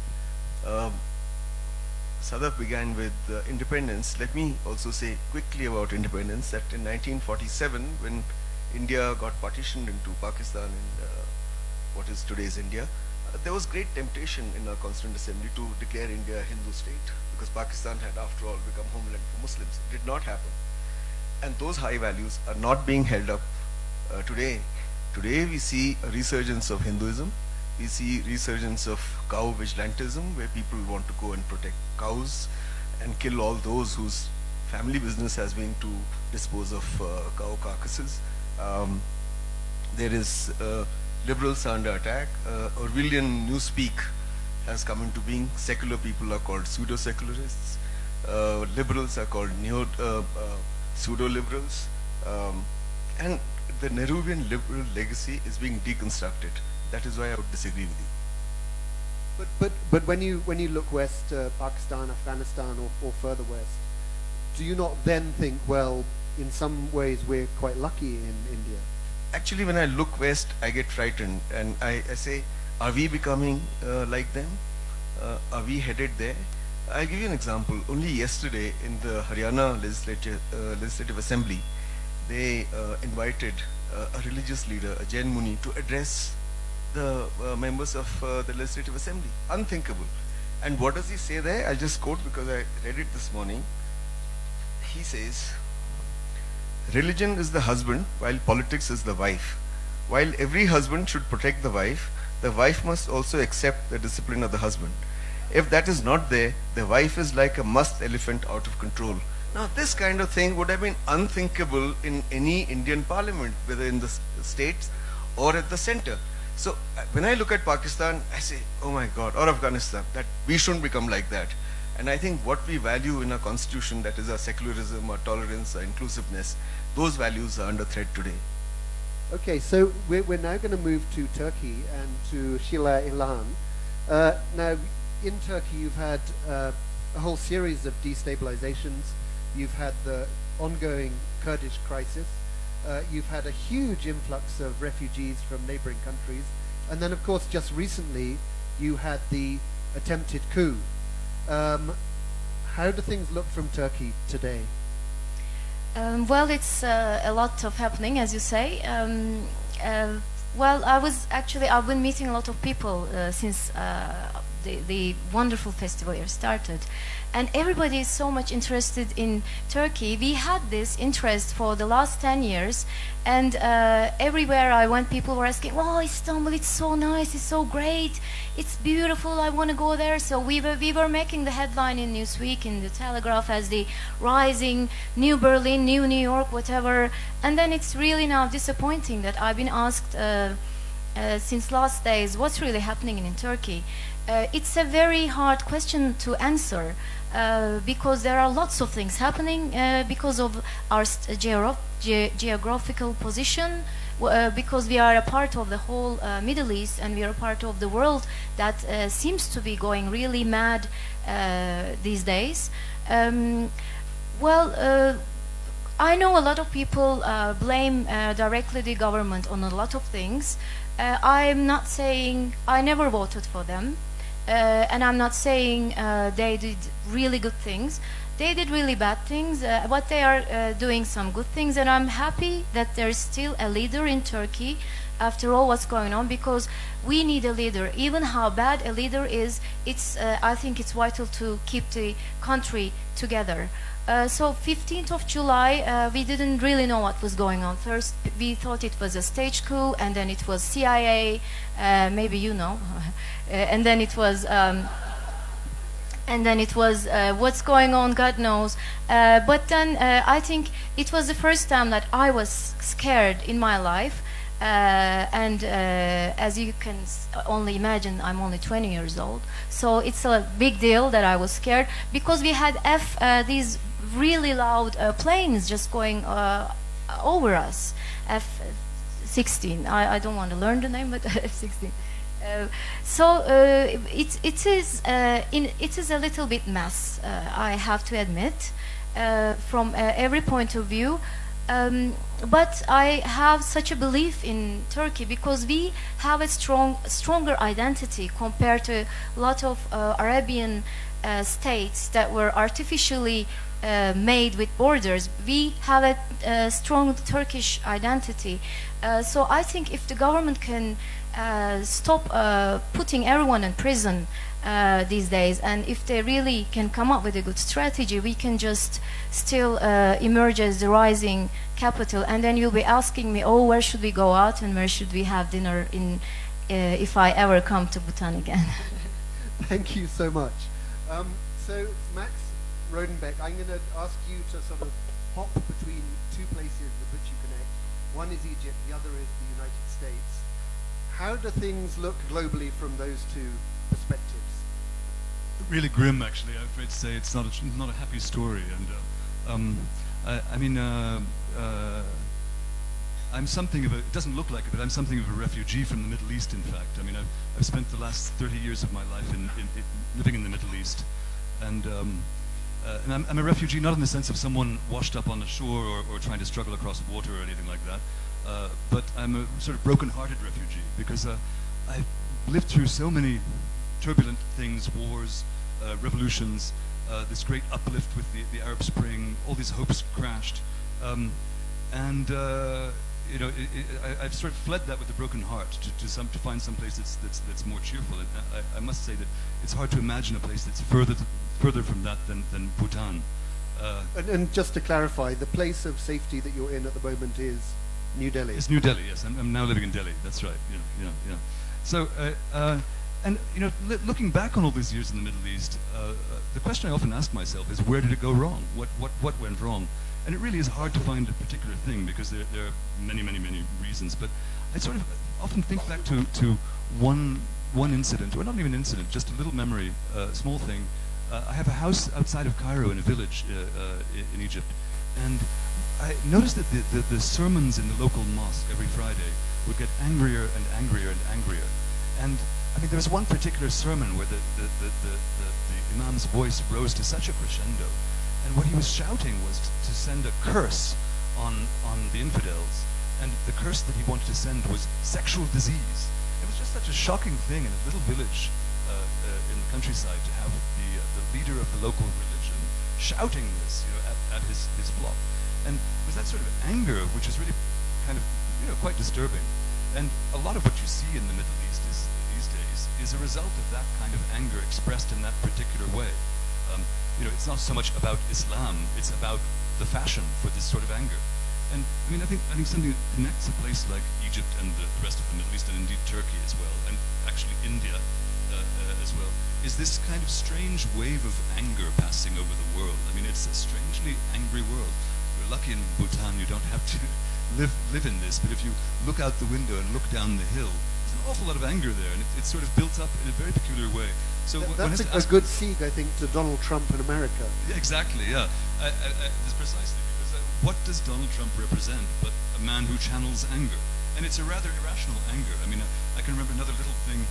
Sadaf began with independence. Let me also say quickly about independence that in 1947, when India got partitioned into Pakistan and what is today's India, there was great temptation in our Constituent Assembly to declare India a Hindu state, because Pakistan had after all become homeland for Muslims. It did not happen. And those high values are not being held up today. Today we see a resurgence of Hinduism. We see resurgence of cow vigilantism, where people want to go and protect cows and kill all those whose family business has been to dispose of cow carcasses. There is liberals are under attack. Orwellian newspeak has come into being. Secular people are called pseudo-secularists. Liberals are called pseudo-liberals. And the Nehruvian liberal legacy is being deconstructed. That is why I would disagree with you. But when you look west, Pakistan, Afghanistan, or further west, do you not then think, well, in some ways we're quite lucky in India? Actually, when I look west, I get frightened, and I say, are we becoming like them? Are we headed there? I'll give you an example. Only yesterday in the Haryana Legislative Assembly, they invited a religious leader, a Jain Muni, to address the members of the Legislative Assembly. Unthinkable. And what does he say there? I'll just quote because I read it this morning. He says, religion is the husband while politics is the wife. While every husband should protect the wife must also accept the discipline of the husband. If that is not there, the wife is like a musked elephant out of control. Now this kind of thing would have been unthinkable in any Indian parliament, whether in the states or at the center. So when I look at Pakistan, I say, oh my God, or Afghanistan, that we shouldn't become like that. And I think what we value in our constitution, that is our secularism, our tolerance, our inclusiveness, those values are under threat today. Okay, so we're now going to move to Turkey and to Çiler, İlhan. Now, in Turkey, you've had a whole series of destabilizations. You've had the ongoing Kurdish crisis. You've had a huge influx of refugees from neighboring countries. And then, of course, just recently, you had the attempted coup. How do things look from Turkey today? Well, it's a lot of happening, as you say. Well, I've been meeting a lot of people since the wonderful festival year started. And everybody is so much interested in Turkey. We had this interest for the last 10 years. And everywhere I went, people were asking, oh, Istanbul, it's so nice, it's so great, it's beautiful, I want to go there. So we were making the headline in Newsweek, in the Telegraph, as the rising New Berlin, New New York, whatever. And then it's really now disappointing that I've been asked since last days, what's really happening in Turkey? It's a very hard question to answer because there are lots of things happening because of our geographical position, because we are a part of the whole Middle East, and we are a part of the world that seems to be going really mad these days. Well, I know a lot of people blame directly the government on a lot of things. I'm not saying I never voted for them. And I'm not saying they did really good things. They did really bad things, but they are doing some good things, and I'm happy that there is still a leader in Turkey after all what's going on, because we need a leader. Even how bad a leader is, I think it's vital to keep the country together. So 15th of July, we didn't really know what was going on. First, we thought it was a stage coup, and then it was CIA, maybe you know, and then it was what's going on, God knows. But then I think it was the first time that I was scared in my life. And as you can only imagine, I'm only 20 years old. So it's a big deal that I was scared, because we had these really loud planes just going over us. F-16. I don't want to learn the name, but F-16. It is a little bit mess. I have to admit, from every point of view. But I have such a belief in Turkey because we have a stronger identity compared to a lot of Arabian states that were artificially made with borders. We have a strong Turkish identity. So I think if the government can stop putting everyone in prison these days, and if they really can come up with a good strategy, we can just still emerge as the rising capital. And then you'll be asking me, oh, where should we go out and where should we have dinner in if I ever come to Bhutan again. Thank you so much. So Max Rodenbeck, I'm going to ask you to sort of hop between two places with which you connect. One is Egypt, the other is the United States. How do things look globally from those two perspectives? Really grim, actually. I'm afraid to say it's not a happy story. And I'm something of a. It doesn't look like it, but I'm something of a refugee from the Middle East. In fact, I mean, I've spent the last 30 years of my life in living in the Middle East, and I'm a refugee not in the sense of someone washed up on the shore or trying to struggle across water or anything like that, but I'm a sort of broken-hearted refugee because I've lived through so many turbulent things, wars, revolutions, this great uplift with the Arab Spring, all these hopes crashed, I've sort of fled that with a broken heart to find some place that's more cheerful. And I must say that it's hard to imagine a place that's further from that than Bhutan. And just to clarify, the place of safety that you're in at the moment is New Delhi. It's New Delhi, yes. I'm now living in Delhi. That's right. Yeah. So, looking back on all these years in the Middle East, the question I often ask myself is, where did it go wrong? What went wrong? And it really is hard to find a particular thing because there are many reasons. But I sort of often think back to one incident, or not even incident, just a little memory, small thing. I have a house outside of Cairo in a village in Egypt, and I noticed that the sermons in the local mosque every Friday would get angrier and angrier and angrier. And I mean, there was one particular sermon where the imam's voice rose to such a crescendo, and what he was shouting was to send a curse on the infidels, and the curse that he wanted to send was sexual disease. It was just such a shocking thing in a little village in the countryside to have the leader of the local religion shouting this, at his flock. And it was that sort of anger which is really kind of, quite disturbing. And a lot of what you see in the Middle East these days is a result of that kind of anger expressed in that particular way. It's not so much about Islam, it's about the fashion for this sort of anger. And I mean, I think something that connects a place like Egypt and the rest of the Middle East, and indeed Turkey as well, and actually India as well, is this kind of strange wave of anger passing over the world. I mean, it's a strangely angry world. You're lucky in Bhutan you don't have to live in this, but if you look out the window and look down the hill, there's an awful lot of anger there, and it's sort of built up in a very peculiar way. So that's a good seed, I think, to Donald Trump in America. Yeah, exactly, yeah. That's precisely, because what does Donald Trump represent but a man who channels anger? And it's a rather irrational anger. I mean, I can remember another little thing.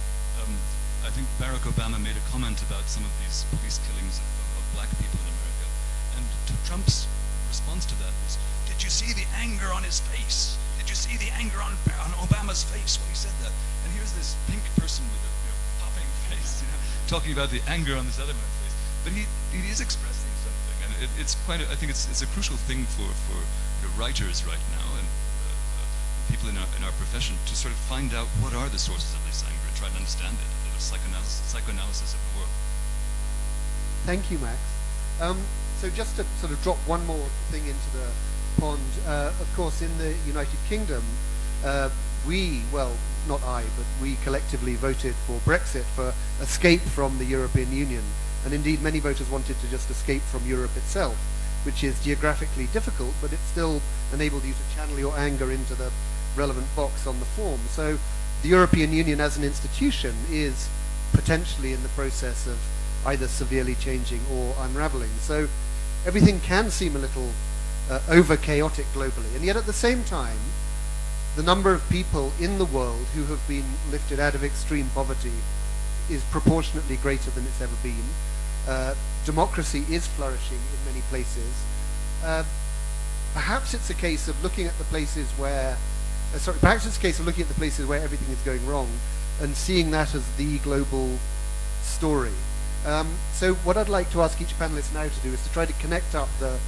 I think Barack Obama made a comment about some of these police killings of black people in America. And Trump's response to that was, "Did you see the anger on his face? Did you see the anger on Obama's face when he said that?" And here's this pink person with a popping face, talking about the anger on this other man's face. But he is expressing something, and it's quite. I think it's a crucial thing for writers right now and people in our profession to sort of find out what are the sources of this anger and try to understand it. A little psychoanalysis of the world. Thank you, Max. So just to sort of drop one more thing into the pond, of course, in the United Kingdom, not I, but we collectively voted for Brexit, for escape from the European Union. And indeed, many voters wanted to just escape from Europe itself, which is geographically difficult, but it still enabled you to channel your anger into the relevant box on the form. So the European Union as an institution is potentially in the process of either severely changing or unraveling. So everything can seem a little over chaotic globally. And yet at the same time, the number of people in the world who have been lifted out of extreme poverty is proportionately greater than it's ever been. Democracy is flourishing in many places. Perhaps it's a case of looking at the places where, perhaps it's a case of looking at the places where everything is going wrong and seeing that as the global story. So what I'd like to ask each panelist now to do is to try to connect up the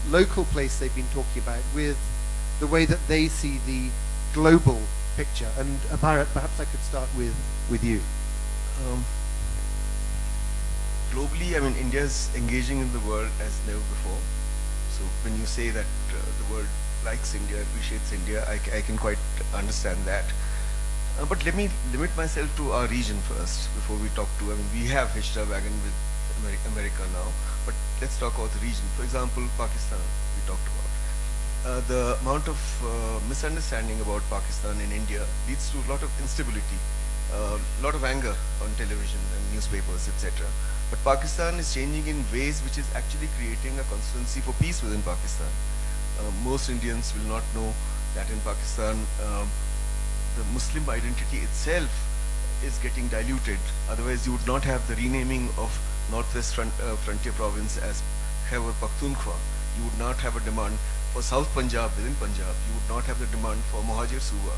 local place they've been talking about with the way that they see the global picture. And Bharat, perhaps I could start with you. Globally, I mean, India is engaging in the world as never before. So when you say that the world likes India, appreciates India, I can quite understand that. But let me limit myself to our region first before we talk to, I mean, we have hitched our wagon with America now, but let's talk about the region. For example, Pakistan, we talked about. The amount of misunderstanding about Pakistan in India leads to a lot of instability, a lot of anger on television and newspapers, etc. But Pakistan is changing in ways which is actually creating a constituency for peace within Pakistan. Most Indians will not know that in Pakistan, the Muslim identity itself is getting diluted. Otherwise, you would not have the renaming of Northwest Frontier Province as Khyber Pakhtunkhwa. You would not have a demand for South Punjab within Punjab. You would not have the demand for Muhajir Suba.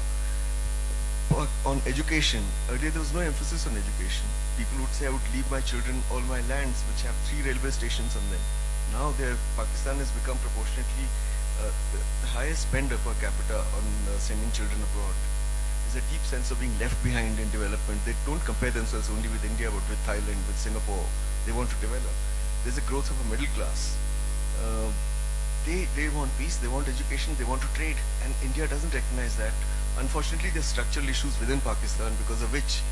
On education, earlier there was no emphasis on education. People would say, I would leave my children all my lands which have 3 railway stations on them. Now Pakistan has become proportionately the highest spender per capita on sending children abroad. There's a deep sense of being left behind in development. They don't compare themselves only with India, but with Thailand, with Singapore. They want to develop. There's a growth of a middle class. They want peace, they want education, they want to trade, and India doesn't recognize that. Unfortunately, there's structural issues within Pakistan because of which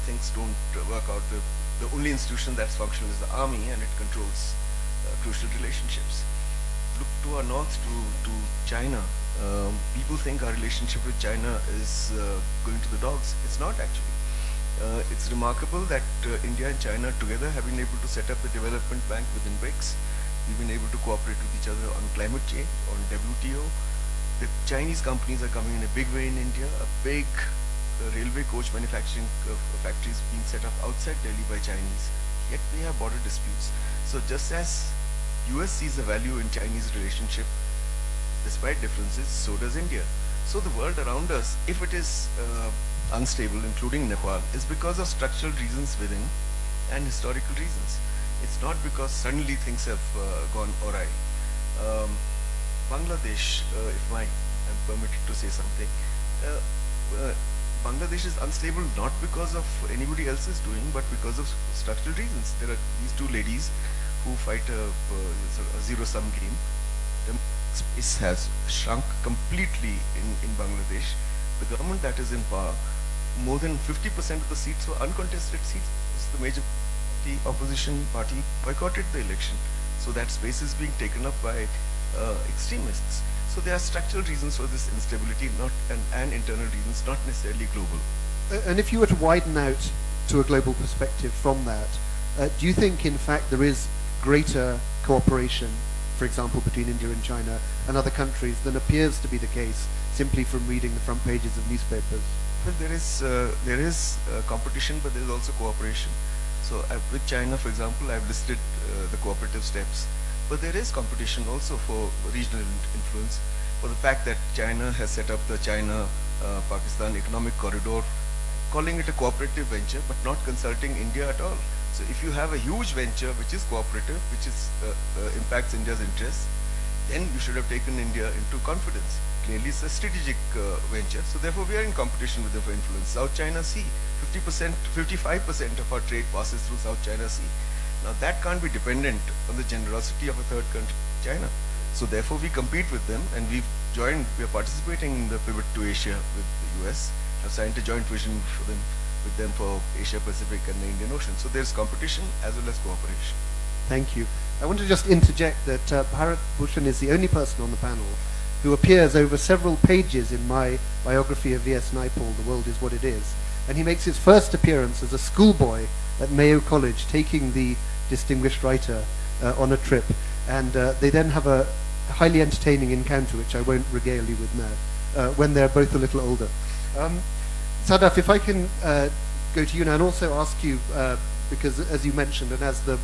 things don't work out. The only institution that's functional is the army, and it controls crucial relationships. Look to our north, to China. People think our relationship with China is going to the dogs. It's not actually. It's remarkable that India and China together have been able to set up a development bank within BRICS. We've been able to cooperate with each other on climate change, on WTO. The Chinese companies are coming in a big way in India. A big railway coach manufacturing factories being set up outside Delhi by Chinese. Yet we have border disputes. So just as US sees the value in Chinese relationship, despite differences, so does India. So the world around us, if it is unstable, including Nepal, is because of structural reasons within and historical reasons. It's not because suddenly things have gone awry. Bangladesh, if I'm permitted to say something, Bangladesh is unstable not because of anybody else's doing, but because of structural reasons. There are these 2 ladies who fight a zero-sum game. The space has shrunk completely in Bangladesh. The government that is in power, more than 50% of the seats were uncontested seats. The major opposition party boycotted the election. So that space is being taken up by extremists. So there are structural reasons for this instability, and internal reasons, not necessarily global. And if you were to widen out to a global perspective from that, do you think in fact there is greater cooperation, for example, between India and China and other countries than appears to be the case simply from reading the front pages of newspapers? Well, there is competition, but there is also cooperation. So with China, for example, I've listed the cooperative steps. But there is competition also for regional influence, for the fact that China has set up the China-Pakistan economic corridor, calling it a cooperative venture, but not consulting India at all. So if you have a huge venture which is cooperative, which is impacts India's interests, then you should have taken India into confidence. Clearly it's a strategic venture, so therefore we are in competition with them for influence. South China Sea, 55% of our trade passes through South China Sea. Now that can't be dependent on the generosity of a third country, China. So therefore we compete with them, and we are participating in the pivot to Asia with the US, have signed a joint vision with them for Asia Pacific and the Indian Ocean. So there's competition as well as cooperation. Thank you. I want to just interject that Bharat Bhushan is the only person on the panel who appears over several pages in my biography of V.S. Naipaul, The World is What It Is. And he makes his first appearance as a schoolboy at Mayo College, taking the distinguished writer on a trip. And they then have a highly entertaining encounter, which I won't regale you with now. when they're both a little older. Sadaf, if I can go to you now and also ask you, because as you mentioned, and as the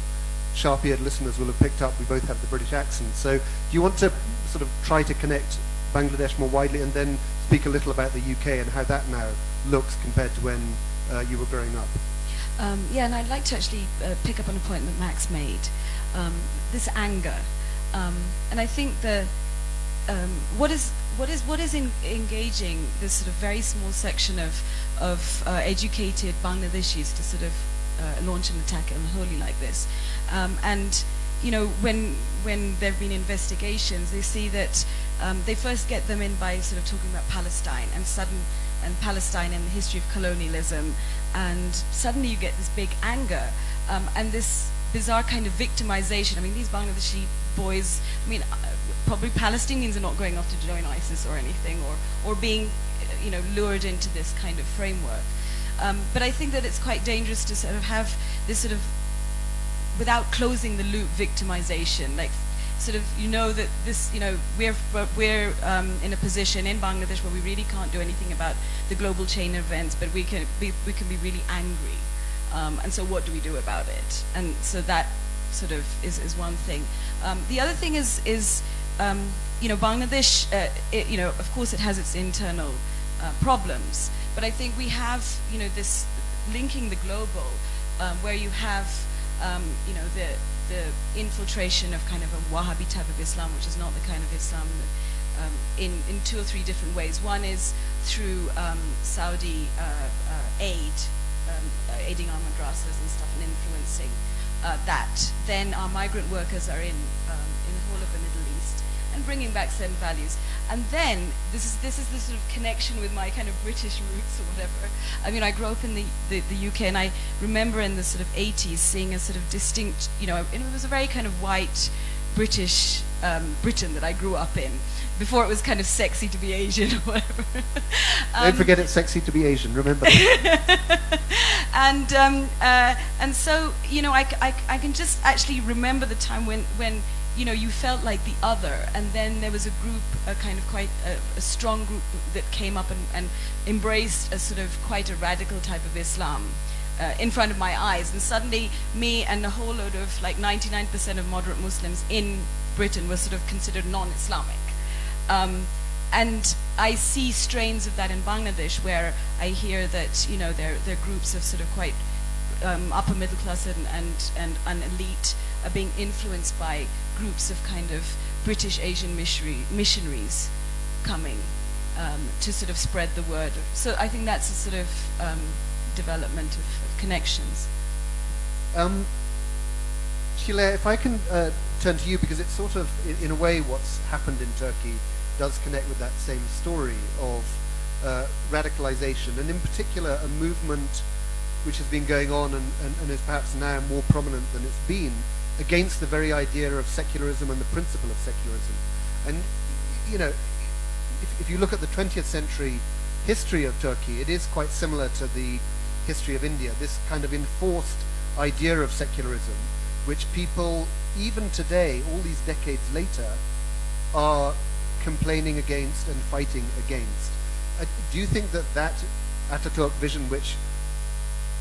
sharp-eared listeners will have picked up, we both have the British accent. So do you want to sort of try to connect Bangladesh more widely and then speak a little about the UK and how that now looks compared to when you were growing up? Yeah, and I'd like to actually pick up on a point that Max made, this anger. And I think what is engaging this sort of very small section of educated Bangladeshis to sort of launch an attack on Holi like this, and you know, when there have been investigations, they see that they first get them in by sort of talking about Palestine and Palestine and the history of colonialism, and suddenly you get this big anger and this bizarre kind of victimization. I mean, these Bangladeshi boys, I mean, probably Palestinians are not going off to join ISIS or anything, or being, you know, lured into this kind of framework. But I think that it's quite dangerous to sort of have this sort of, without closing the loop, victimization. Like, sort of, you know, that this, you know, we're in a position in Bangladesh where we really can't do anything about the global chain of events, but we can be really angry. And so what do we do about it? And so that sort of is one thing. The other thing is you know, Bangladesh, you know, of course it has its internal problems, but I think we have, you know, this linking the global, where you have, you know, the infiltration of kind of a Wahhabi type of Islam, which is not the kind of Islam that, in 2 or 3 different ways. One is through Saudi aid, aiding our madrasas and stuff and influencing that. Then our migrant workers are in the whole of the Middle East and bringing back certain values. And then this is the sort of connection with my kind of British roots or whatever. I mean, I grew up in the UK, and I remember in the sort of 80s seeing a sort of distinct, you know, and it was a very kind of white British Britain that I grew up in, before it was kind of sexy to be Asian or whatever. Don't forget it's sexy to be Asian, remember that. And so, you know, I can just actually remember the time when you know, you felt like the other, and then there was a group, a kind of quite a strong group that came up and embraced a sort of quite a radical type of Islam in front of my eyes, and suddenly me and a whole load of like 99% of moderate Muslims in Britain were sort of considered non-Islamic. And I see strains of that in Bangladesh, where I hear that, you know, there are groups of sort of quite upper middle class and elite are being influenced by groups of kind of British Asian missionaries coming to sort of spread the word. So I think that's a sort of development of connections. Çiler, if I can turn to you, because it's sort of, in a way, what's happened in Turkey does connect with that same story of radicalization, and in particular a movement which has been going on and is perhaps now more prominent than it's been, against the very idea of secularism and the principle of secularism. And, you know, if you look at the 20th century history of Turkey, it is quite similar to the history of India, this kind of enforced idea of secularism, which people, even today, all these decades later, are complaining against and fighting against. Do you think that that Ataturk vision, which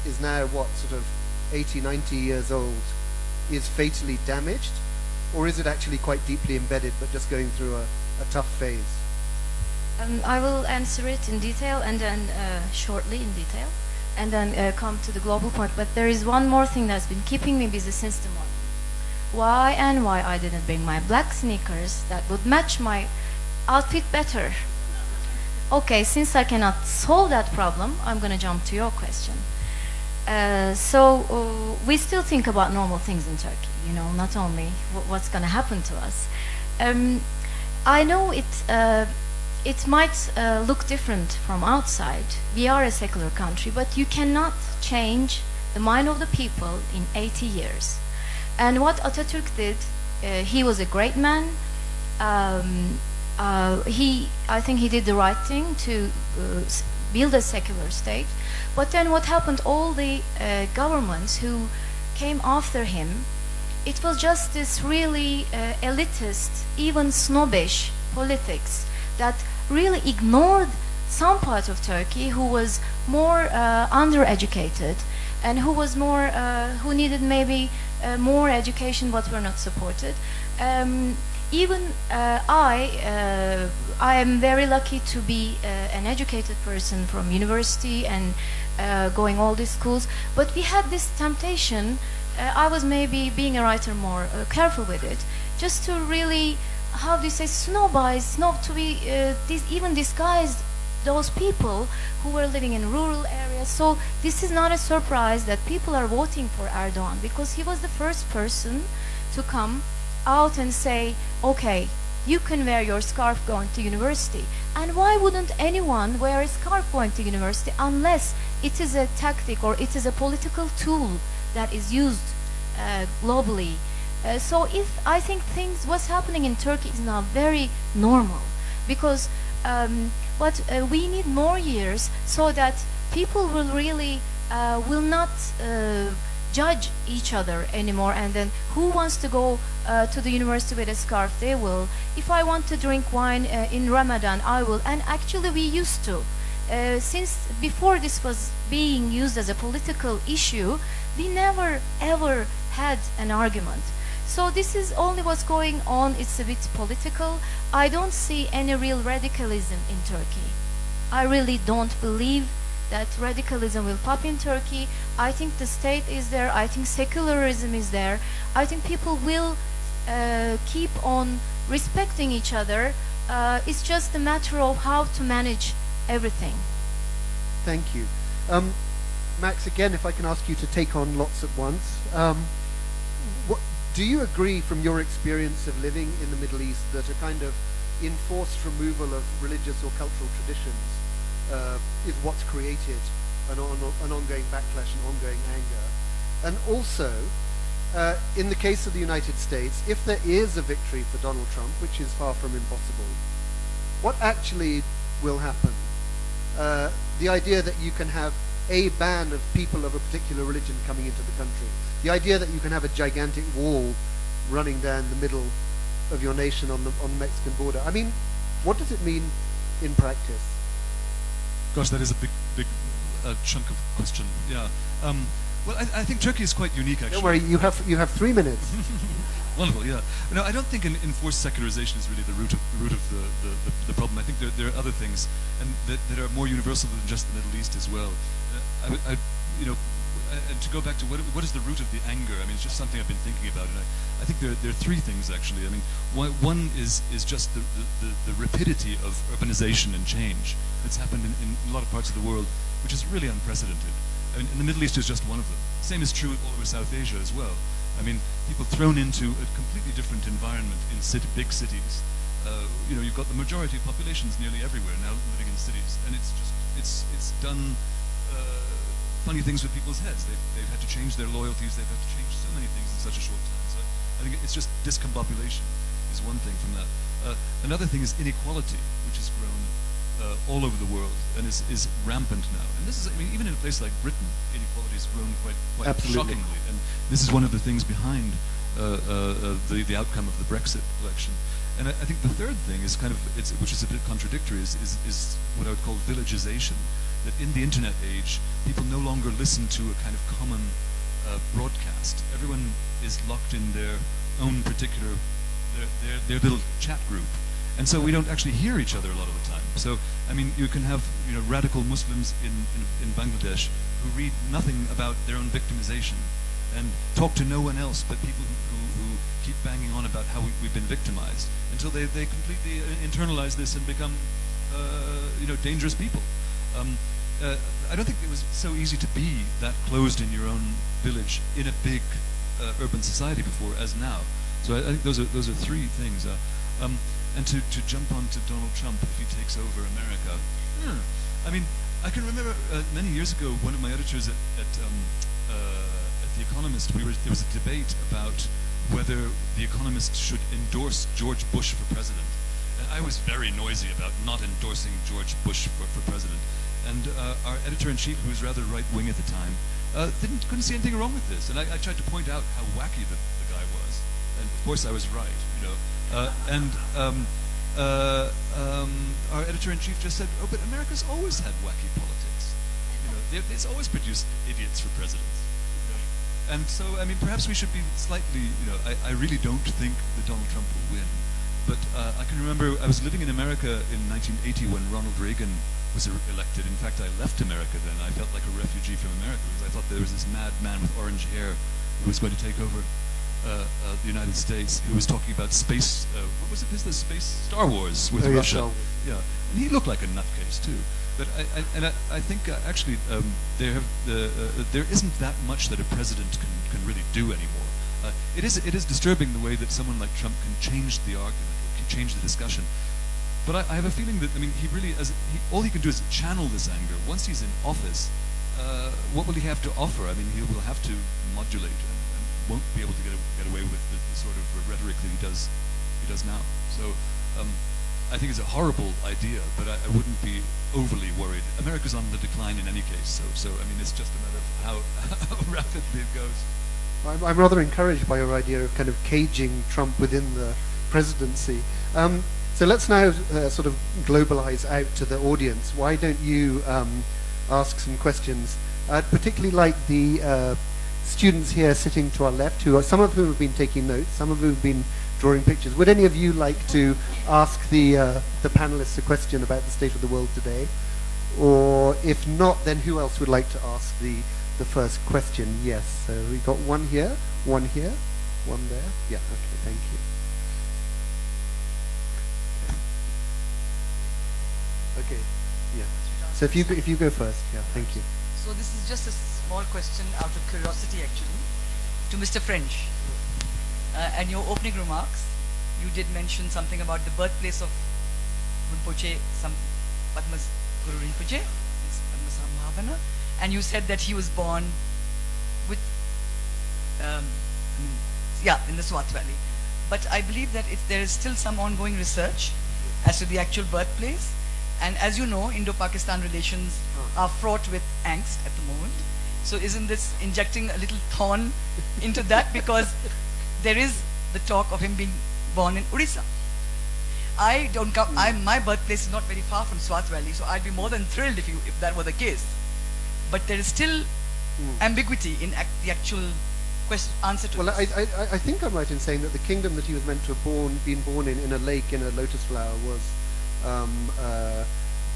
is now, what, sort of 80, 90 years old, is fatally damaged? Or is it actually quite deeply embedded but just going through a tough phase? I will answer it in detail, and then shortly in detail, and then come to the global point. But there is one more thing that's been keeping me busy since the morning. Why I didn't bring my black sneakers that would match my outfit better? Okay, since I cannot solve that problem, I'm going to jump to your question. So we still think about normal things in Turkey, you know, not only what's going to happen to us. I know it might look different from outside. We are a secular country, but you cannot change the mind of the people in 80 years. And what Ataturk did, he was a great man. I think he did the right thing to build a secular state. But then what happened, all the governments who came after him, it was just this really elitist, even snobbish politics that really ignored some part of Turkey who was more undereducated and who was more who needed maybe more education but were not supported. Even I am very lucky to be an educated person from university and going all these schools, but we had this temptation. I was maybe being a writer more careful with it, just to really, how do you say, to be even disguise those people who were living in rural areas. So this is not a surprise that people are voting for Erdogan, because he was the first person to come out and say, okay, you can wear your scarf going to university. And why wouldn't anyone wear a scarf going to university unless it is a tactic or it is a political tool that is used globally? So if I think what's happening in Turkey is now very normal, because we need more years so that people will really will not judge each other anymore, and then who wants to go to the university with a scarf, they will. If I want to drink wine in Ramadan, I will. And actually we used to. Since before this was being used as a political issue, we never ever had an argument. So this is only what's going on. It's a bit political. I don't see any real radicalism in Turkey. I really don't believe that radicalism will pop in Turkey. I think the state is there. I think secularism is there. I think people will keep on respecting each other. It's just a matter of how to manage everything. Thank you. Max, again, if I can ask you to take on lots at once. Do you agree from your experience of living in the Middle East that a kind of enforced removal of religious or cultural traditions is what's created an ongoing backlash and ongoing anger? And also, in the case of the United States, if there is a victory for Donald Trump, which is far from impossible, what actually will happen? The idea that you can have a ban of people of a particular religion coming into the country, the idea that you can have a gigantic wall running down the middle of your nation on the Mexican border. I mean, what does it mean in practice? Gosh, that is a big chunk of question. Yeah. Well, I think Turkey is quite unique, actually. Don't worry, you have 3 minutes. Wonderful. Yeah. No, I don't think enforced secularization is really the root of the problem. I think there are other things, and that are more universal than just the Middle East as well. And to go back to what is the root of the anger? I mean, it's just something I've been thinking about, and I think there are three things actually. I mean, one is just the rapidity of urbanization and change that's happened in a lot of parts of the world, which is really unprecedented. I mean, and the Middle East is just one of them. The same is true all over South Asia as well. I mean, people thrown into a completely different environment in big cities. You've got the majority of populations nearly everywhere now living in cities, and it's done funny things with people's heads. They've had to change their loyalties. They've had to change so many things in such a short time. So I think it's just discombobulation is one thing from that. Another thing is inequality, which has grown all over the world and is rampant now. And this is, I mean, even in a place like Britain, inequality has grown quite shockingly. And this is one of the things behind the outcome of the Brexit election. And I think the third thing is which is a bit contradictory, is what I would call villagization. That in the internet age, people no longer listen to a kind of common broadcast. Everyone is locked in their own particular, their little chat group. And so we don't actually hear each other a lot of the time. So, I mean, you can have radical Muslims in Bangladesh who read nothing about their own victimization and talk to no one else but people who keep banging on about how we've been victimized until they completely internalize this and become dangerous people. I don't think it was so easy to be that closed in your own village in a big urban society before as now. So I think those are three things. And to jump on to Donald Trump if he takes over America. I mean, I can remember many years ago, one of my editors at The Economist, there was a debate about whether The Economist should endorse George Bush for president. And I was very noisy about not endorsing George Bush for president. And our editor-in-chief, who was rather right-wing at the time, couldn't see anything wrong with this. And I tried to point out how wacky the guy was. And of course I was right, our editor-in-chief just said, "Oh, but America's always had wacky politics. It's always produced idiots for presidents." And so, I mean, perhaps we should be slightly, I really don't think that Donald Trump will win. But I can remember I was living in America in 1980 when Ronald Reagan was elected. In fact, I left America then. I felt like a refugee from America because I thought there was this mad man with orange hair who was going to take over the United States, who was talking about space, what was it, the space, Star Wars with Russia. Yeah, and he looked like a nutcase too. But I think actually there isn't that much that a president can really do anymore. It is disturbing the way that someone like Trump can change the argument, or can change the discussion. But I have a feeling that, I mean, he really, all he can do is channel this anger. Once he's in office, what will he have to offer? I mean, he will have to modulate and won't be able to get away with the sort of rhetoric that he does now. So I think it's a horrible idea, but I wouldn't be overly worried. America's on the decline in any case, so I mean, it's just a matter of how rapidly it goes. I'm rather encouraged by your idea of kind of caging Trump within the presidency. So let's now sort of globalize out to the audience. Why don't you ask some questions? I'd particularly like the students here sitting to our left, some of whom have been taking notes, some of whom have been drawing pictures. Would any of you like to ask the panelists a question about the state of the world today? Or if not, then who else would like to ask the first question? Yes, so we got one here, one there. Yeah, okay, thank you. Okay, yeah. So if you go first, yeah, thank you. So this is just a small question out of curiosity, actually, to Mr. French. And your opening remarks, you did mention something about the birthplace of Rinpoche, some Padmas Guru Rinpoche, Padmasambhavana, and you said that he was born with, in the Swat Valley. But I believe that there is still some ongoing research as to the actual birthplace. And as you know, Indo-Pakistan relations are fraught with angst at the moment. So isn't this injecting a little thorn into that? Because there is the talk of him being born in Odisha. My birthplace is not very far from Swat Valley, so I'd be more than thrilled if that were the case. But there is still ambiguity in the actual answer to this. Well, I think I'm right in saying that the kingdom that he was meant to have been born in a lake in a lotus flower was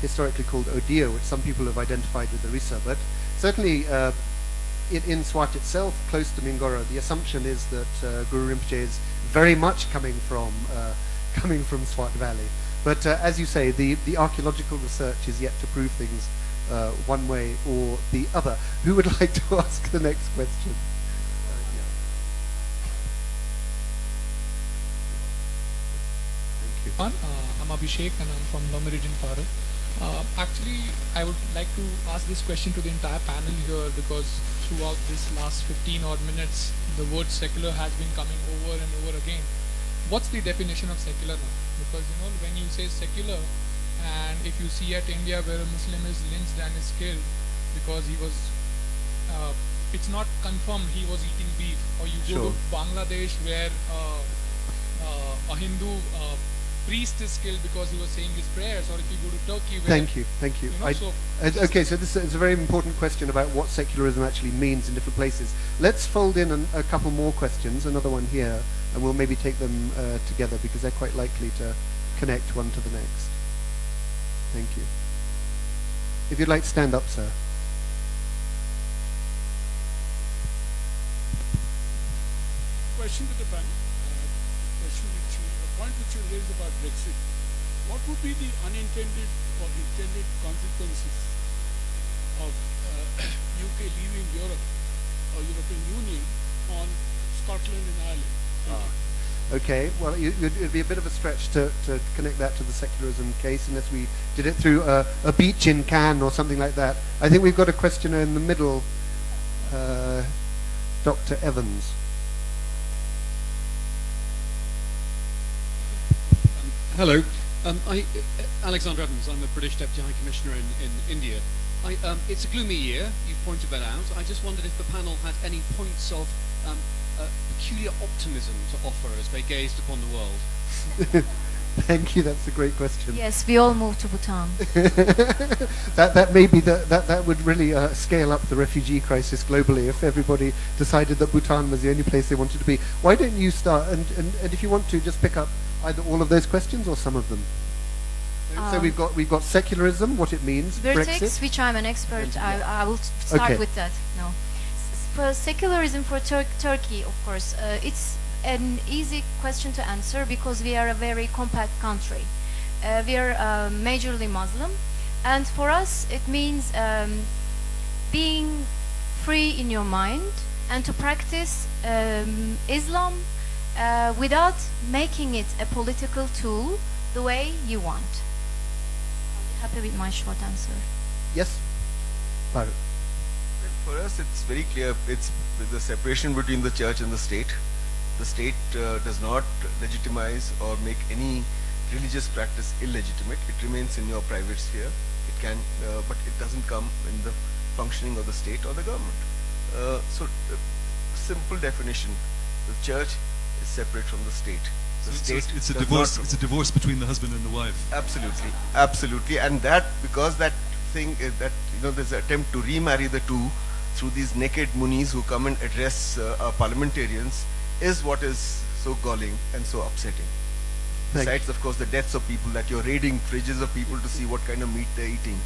historically called Odia, which some people have identified with Orissa. But certainly in Swat itself, close to Mingora, the assumption is that Guru Rinpoche is very much coming from Swat Valley. But as you say, the archaeological research is yet to prove things one way or the other. Who would like to ask the next question? I'm Abhishek and I'm from Lomeridian Bharat. Actually, I would like to ask this question to the entire panel here because throughout this last 15 odd minutes, the word secular has been coming over and over again. What's the definition of secular now? Because when you say secular, and if you see at India where a Muslim is lynched and is killed because he was, it's not confirmed he was eating beef, or you go to Bangladesh where a Hindu priest is killed because he was saying his prayers, or if you go to Turkey where... Thank you. Okay, so this is a very important question about what secularism actually means in different places. Let's fold in a couple more questions, another one here, and we'll maybe take them together because they're quite likely to connect one to the next. Thank you. If you'd like to stand up, sir. Question to the panel. Point which you raised about Brexit. What would be the unintended or intended consequences of UK leaving Europe or European Union on Scotland and Ireland? Okay, well, it'd be a bit of a stretch to connect that to the secularism case unless we did it through a beach in Cannes or something like that. I think we've got a questioner in the middle, Dr. Evans. Hello, Alexander Evans. I'm the British Deputy High Commissioner in India. It's a gloomy year, you've pointed that out. I just wondered if the panel had any points of peculiar optimism to offer as they gazed upon the world. Thank you. That's a great question. Yes, we all moved to Bhutan. that may be that would really scale up the refugee crisis globally if everybody decided that Bhutan was the only place they wanted to be. Why don't you start and if you want to just pick up either all of those questions or some of them. So we've got secularism, what it means, Brexit, which I'm an expert. I will start with that. No, for secularism for Turkey, of course, it's an easy question to answer because we are a very compact country. We are majorly Muslim, and for us it means being free in your mind and to practice Islam without making it a political tool the way you want. I'm happy with my short answer. Yes, Bharat. For us, it's very clear. It's the separation between the church and the state. The state does not legitimize or make any religious practice illegitimate. It remains in your private sphere. It can, but it doesn't come in the functioning of the state or the government. Simple definition: the church is separate from the state. The state it's a divorce. It's a divorce between the husband and the wife. Absolutely, absolutely, and that because that thing is that there's an attempt to remarry the two through these naked munis who come and address our parliamentarians is what is so galling and so upsetting. Besides, of course, the deaths of people, that you're raiding fridges of people to see what kind of meat they're eating.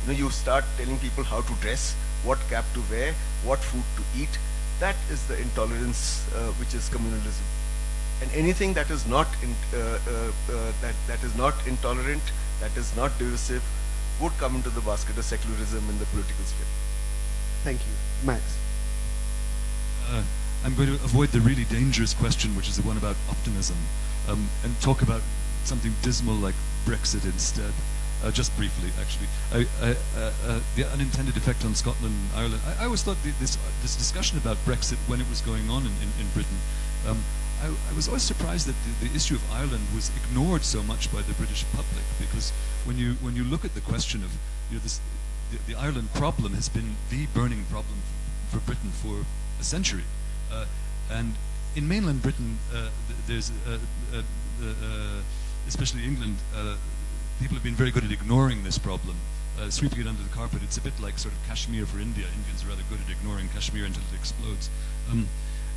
You start telling people how to dress, what cap to wear, what food to eat. That is the intolerance which is communalism. And anything that is not that is not intolerant, that is not divisive, would come into the basket of secularism in the political sphere. Thank you, Max. I'm going to avoid the really dangerous question, which is the one about optimism, and talk about something dismal like Brexit instead. Just briefly, actually, the unintended effect on Scotland and Ireland. I always thought this discussion about Brexit when it was going on in Britain, I was always surprised that the issue of Ireland was ignored so much by the British public, because when you look at the question of the Ireland problem has been the burning problem for Britain for a century. And in mainland Britain, there's, especially England, people have been very good at ignoring this problem, sweeping it under the carpet. It's a bit like sort of Kashmir for India. Indians are rather good at ignoring Kashmir until it explodes.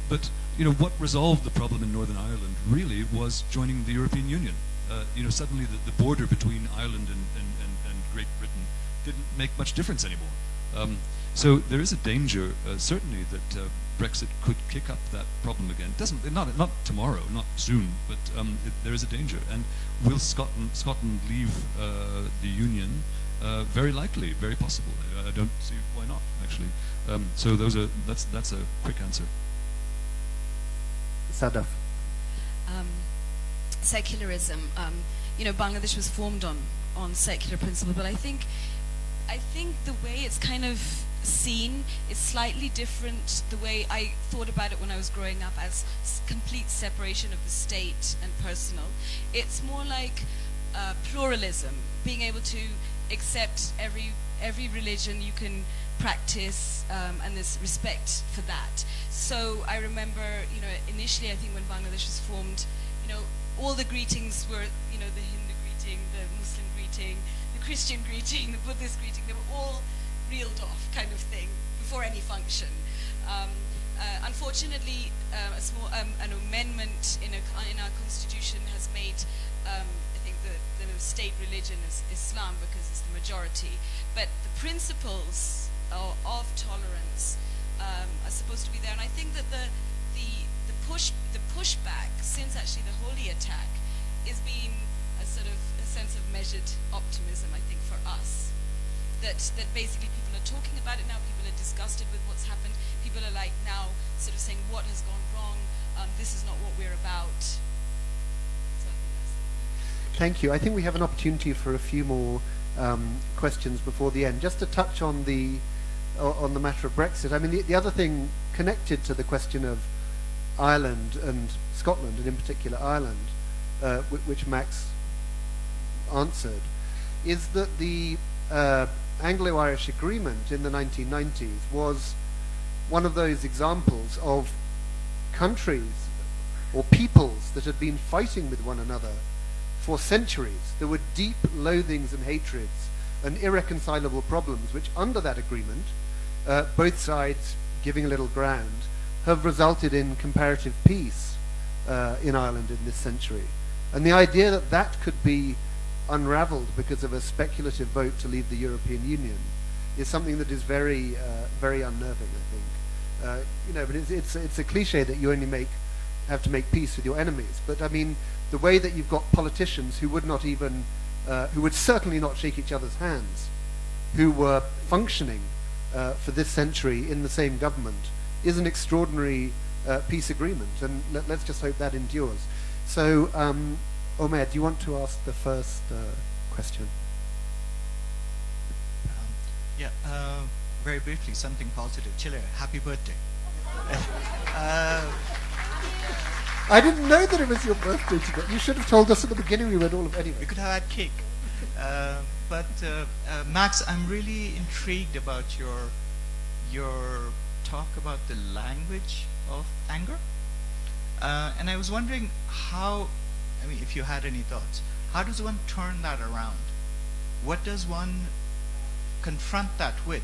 But what resolved the problem in Northern Ireland really was joining the European Union. Suddenly the border between Ireland and Great Britain didn't make much difference anymore. So there is a danger, certainly, that Brexit could kick up that problem again. Not tomorrow, not soon, but there is a danger. And will Scotland leave the Union? Very likely, very possible. I don't see why not, actually. So that's a quick answer. Sadaf. Secularism. Bangladesh was formed on secular principle, but I think the way it's kind of seen is slightly different. The way I thought about it when I was growing up as complete separation of the state and personal. It's more like pluralism, being able to accept every religion you can practice, and there's respect for that. So I remember, initially I think when Bangladesh was formed, all the greetings were, the Hindu greeting, the Muslim greeting, the Christian greeting, the Buddhist greeting, they were all reeled off kind of thing before any function. Unfortunately, an amendment in our constitution has made, I think, the state religion is Islam because it's the majority. But the principles of tolerance are supposed to be there, and I think that the pushback since actually the Holi attack is being a sort of a sense of measured optimism, I think, for us. That basically people are talking about it now, people are disgusted with what's happened, people are like now sort of saying what has gone wrong, this is not what we're about. So Thank you. I think we have an opportunity for a few more questions before the end. Just to touch on the matter of Brexit, I mean the other thing connected to the question of Ireland and Scotland, and in particular Ireland, which Max answered, is that the Anglo-Irish agreement in the 1990s was one of those examples of countries or peoples that had been fighting with one another for centuries. There were deep loathings and hatreds and irreconcilable problems which under that agreement, both sides giving a little ground, have resulted in comparative peace in Ireland in this century. And the idea that that could be unraveled because of a speculative vote to leave the European Union is something that is very, very unnerving, I think. You know, but it's a cliche that you only have to make peace with your enemies. But I mean, the way that you've got politicians who would not even, who would certainly not shake each other's hands, who were functioning for this century in the same government, is an extraordinary peace agreement. And let's just hope that endures. So, Omer, do you want to ask the first question? Yeah, very briefly, something positive. Chile, happy birthday. I didn't know that it was your birthday today. You should have told us at the beginning. We went all of anyway. We could have had cake. But Max, I'm really intrigued about your talk about the language of anger. And I was wondering how, I mean, if you had any thoughts, how does one turn that around? What does one confront that with?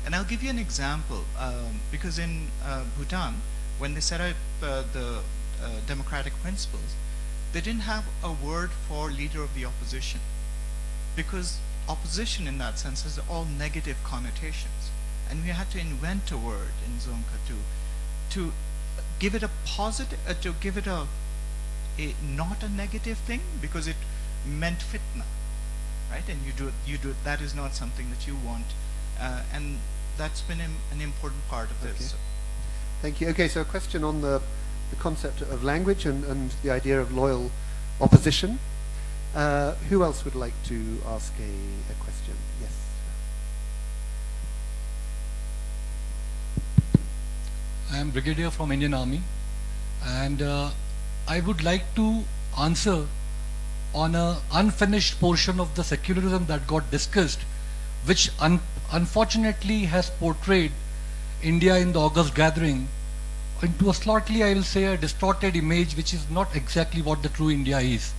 And I'll give you an example, because in Bhutan, when they set up the democratic principles, they didn't have a word for leader of the opposition, because opposition in that sense has all negative connotations. And we had to invent a word in Zonka to give it a positive, to give it a not a negative thing, because it meant fitna, right? And you do that is not something that you want, and that's been an important part of this. Okay. So. Thank you. Okay, so a question on the concept of language and the idea of loyal opposition. Who else would like to ask a question? Yes. I am Brigadier from Indian Army, and I would like to answer on an unfinished portion of the secularism that got discussed, which unfortunately has portrayed India in the August gathering into a slightly, I will say, a distorted image, which is not exactly what the true India is.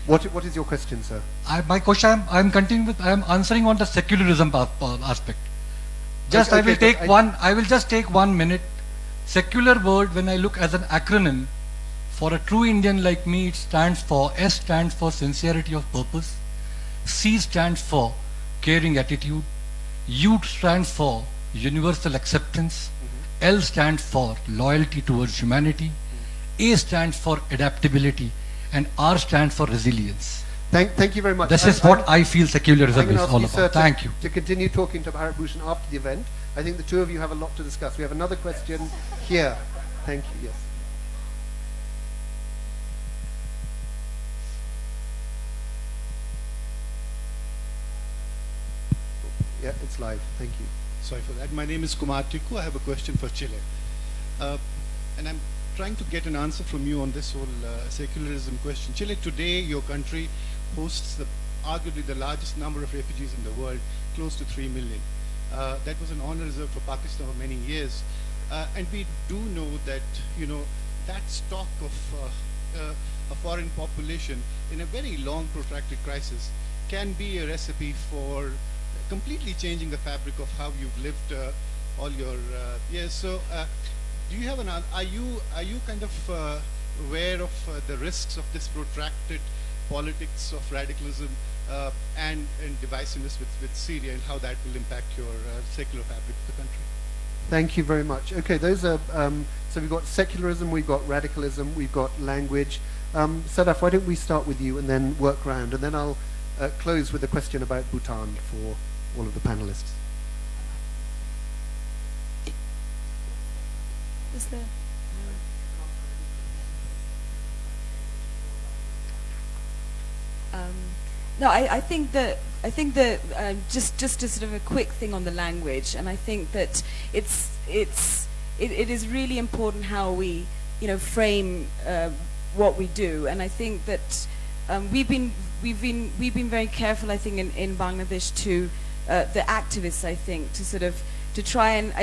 What is your question, sir? My question, I am answering on the secularism aspect. Just okay, I will just take 1 minute. Secular word, when I look as an acronym, for a true Indian like me, it stands for, S stands for sincerity of purpose, C stands for caring attitude, U stands for universal acceptance, L stands for loyalty towards humanity, A stands for adaptability, and R stands for resilience. Thank you very much. This is what I feel secularism is all about. Thank you. To continue talking to Bharat Bhushan after the event. I think the two of you have a lot to discuss. We have another question here. Thank you. Yes. Yeah, it's live. Thank you. Sorry for that. My name is Kumar Tikku. I have a question for Chile. And I'm trying to get an answer from you on this whole secularism question. Chile, today, your country hosts arguably the largest number of refugees in the world, close to 3 million. That was an honor reserved for Pakistan for many years. And we do know that, you know, that stock of a foreign population in a very long protracted crisis can be a recipe for completely changing the fabric of how you've lived all your years. So do you have are you kind of aware of the risks of this protracted politics of radicalism and divisiveness with Syria, and how that will impact your secular fabric of the country? Thank you very much. Okay, those are, so we've got secularism, we've got radicalism, we've got language. Sadaf, why don't we start with you and then work around, and then I'll close with a question about Bhutan for all of the panelists. Is there? No, I think that just a sort of a quick thing on the language, and I think that it is really important how we frame what we do, and I think that we've been very careful, I think, in Bangladesh to the activists, I think, to try and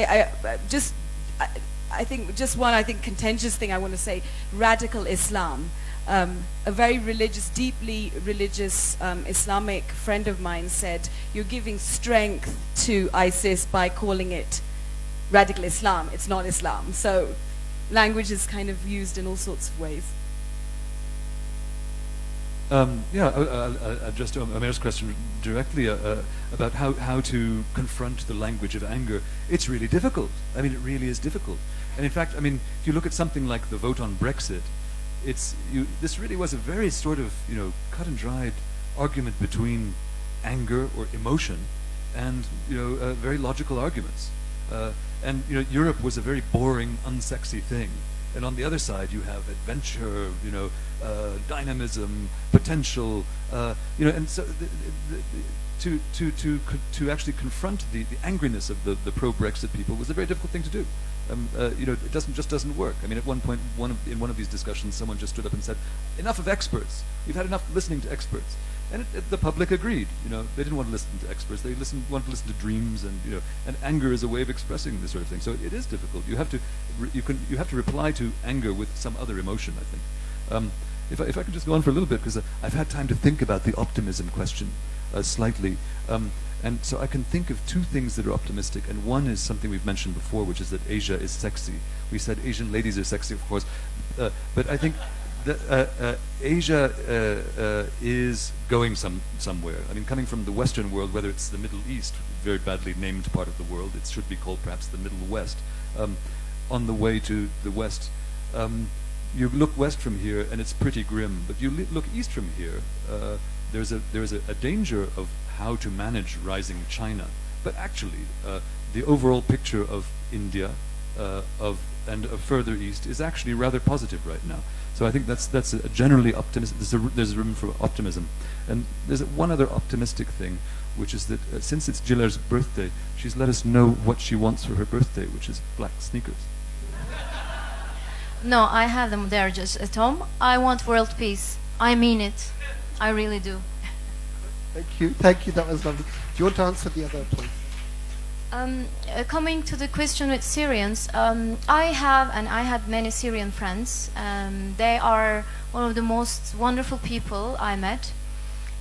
I think just one contentious thing I want to say: radical Islam. A very religious, deeply religious Islamic friend of mine said, "You're giving strength to ISIS by calling it radical Islam. It's not Islam." So language is kind of used in all sorts of ways. I'll address Amir's question directly about how to confront the language of anger. It's really difficult. I mean, it really is difficult. And in fact, I mean, if you look at something like the vote on Brexit, this really was a very sort of, cut and dried argument between anger or emotion and, very logical arguments. And Europe was a very boring, unsexy thing. And on the other side, you have adventure, dynamism, potential, and so to actually confront the angriness of the pro-Brexit people was a very difficult thing to do. It just doesn't work. I mean, at one point, in one of these discussions, someone just stood up and said, "Enough of experts. We've had enough listening to experts." And the public agreed. They didn't want to listen to experts. They wanted to listen to dreams, and anger is a way of expressing this sort of thing. So it is difficult. You have to reply to anger with some other emotion, I think. If I could just go on for a little bit, because I've had time to think about the optimism question slightly. And so I can think of two things that are optimistic, and one is something we've mentioned before, which is that Asia is sexy. We said Asian ladies are sexy, of course, but I think that Asia is going somewhere. I mean, coming from the Western world, whether it's the Middle East, very badly named part of the world, it should be called perhaps the Middle West. On the way to the West, you look west from here, and it's pretty grim. But you look east from here, there's a danger of how to manage rising China. But actually, the overall picture of India, and further east is actually rather positive right now. So I think that's a generally optimistic. There's room for optimism, and there's one other optimistic thing, which is that since it's Çiler's birthday, she's let us know what she wants for her birthday, which is black sneakers. No, I have them there just at home. I want world peace. I mean it. I really do. Thank you. That was lovely. Do you want to answer the other point? Coming to the question with Syrians, I had many Syrian friends. They are one of the most wonderful people I met.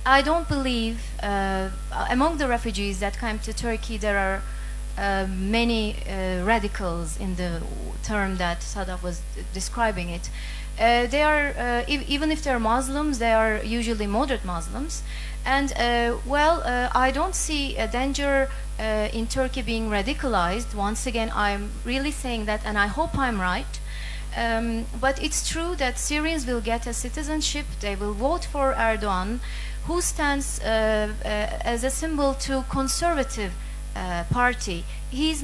I don't believe among the refugees that came to Turkey there are many radicals in the term that Sadaf was describing it. They are, even if they're Muslims, they are usually moderate Muslims. And I don't see a danger in Turkey being radicalized. Once again, I'm really saying that, and I hope I'm right. But it's true that Syrians will get a citizenship. They will vote for Erdogan, who stands as a symbol to conservative party. His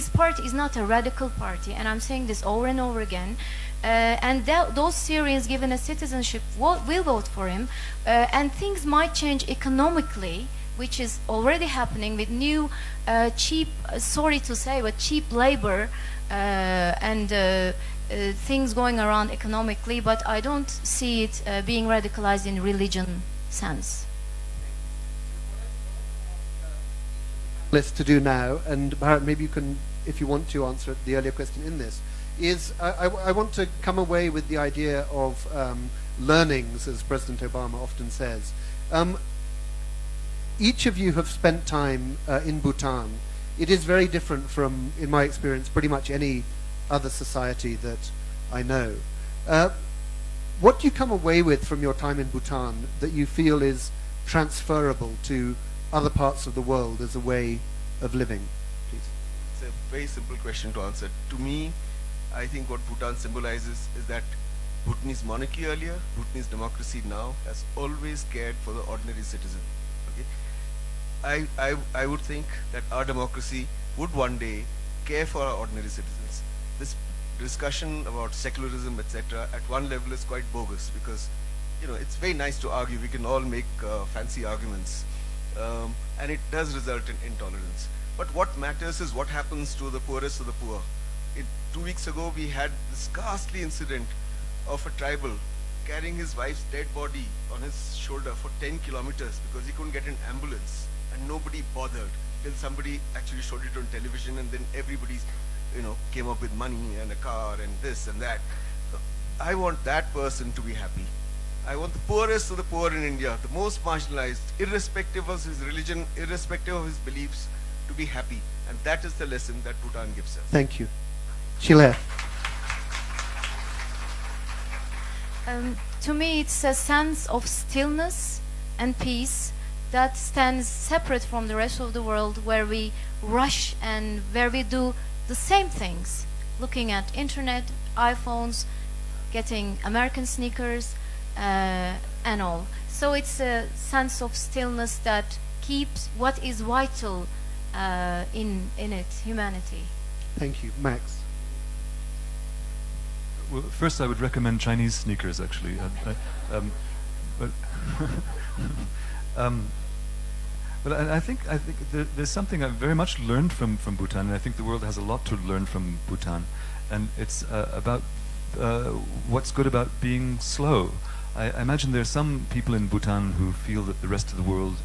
party is not a radical party, and I'm saying this over and over again. And those Syrians given a citizenship will vote for him, and things might change economically, which is already happening with new cheap, sorry to say, but cheap labor and things going around economically, but I don't see it being radicalized in religion sense. List to do now, and Bharat, maybe you can, if you want to, answer the earlier question in this. I want to come away with the idea of learnings, as President Obama often says. Each of you have spent time in Bhutan. It is very different from, in my experience, pretty much any other society that I know. What do you come away with from your time in Bhutan that you feel is transferable to other parts of the world as a way of living? Please. It's a very simple question to answer. To me, I think what Bhutan symbolizes is that Bhutanese monarchy earlier, Bhutanese democracy now, has always cared for the ordinary citizen. Okay? I would think that our democracy would one day care for our ordinary citizens. This discussion about secularism, etc., at one level is quite bogus, because it's very nice to argue. We can all make fancy arguments, and it does result in intolerance. But what matters is what happens to the poorest of the poor. 2 weeks ago, we had this ghastly incident of a tribal carrying his wife's dead body on his shoulder for 10 kilometers because he couldn't get an ambulance, and nobody bothered till somebody actually showed it on television, and then everybody came up with money and a car and this and that. So I want that person to be happy. I want the poorest of the poor in India, the most marginalized, irrespective of his religion, irrespective of his beliefs, to be happy. And that is the lesson that Bhutan gives us. Thank you. Çiler. To me, it's a sense of stillness and peace that stands separate from the rest of the world, where we rush and where we do the same things, looking at internet, iPhones, getting American sneakers, and all. So it's a sense of stillness that keeps what is vital in it, humanity. Thank you. Max. Well, first I would recommend Chinese sneakers, actually. But I think there's something I've very much learned from Bhutan, and I think the world has a lot to learn from Bhutan, and it's about what's good about being slow. I imagine there are some people in Bhutan who feel that the rest of the world,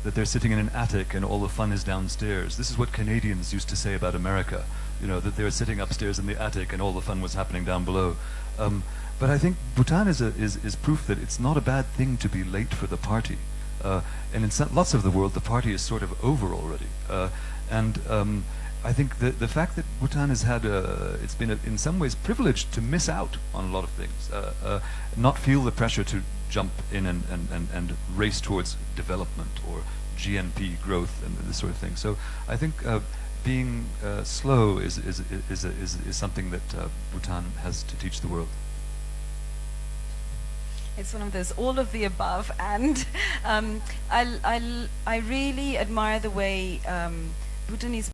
that they're sitting in an attic and all the fun is downstairs. This is what Canadians used to say about America, that they were sitting upstairs in the attic and all the fun was happening down below. But I think Bhutan is proof that it's not a bad thing to be late for the party. And in lots of the world, the party is sort of over already. I think the fact that Bhutan has had, it's been in some ways privileged to miss out on a lot of things, not feel the pressure to jump in and race towards development or GNP growth and this sort of thing. So I think being slow is something that Bhutan has to teach the world. It's one of those all of the above, and I really admire the way Bhutanese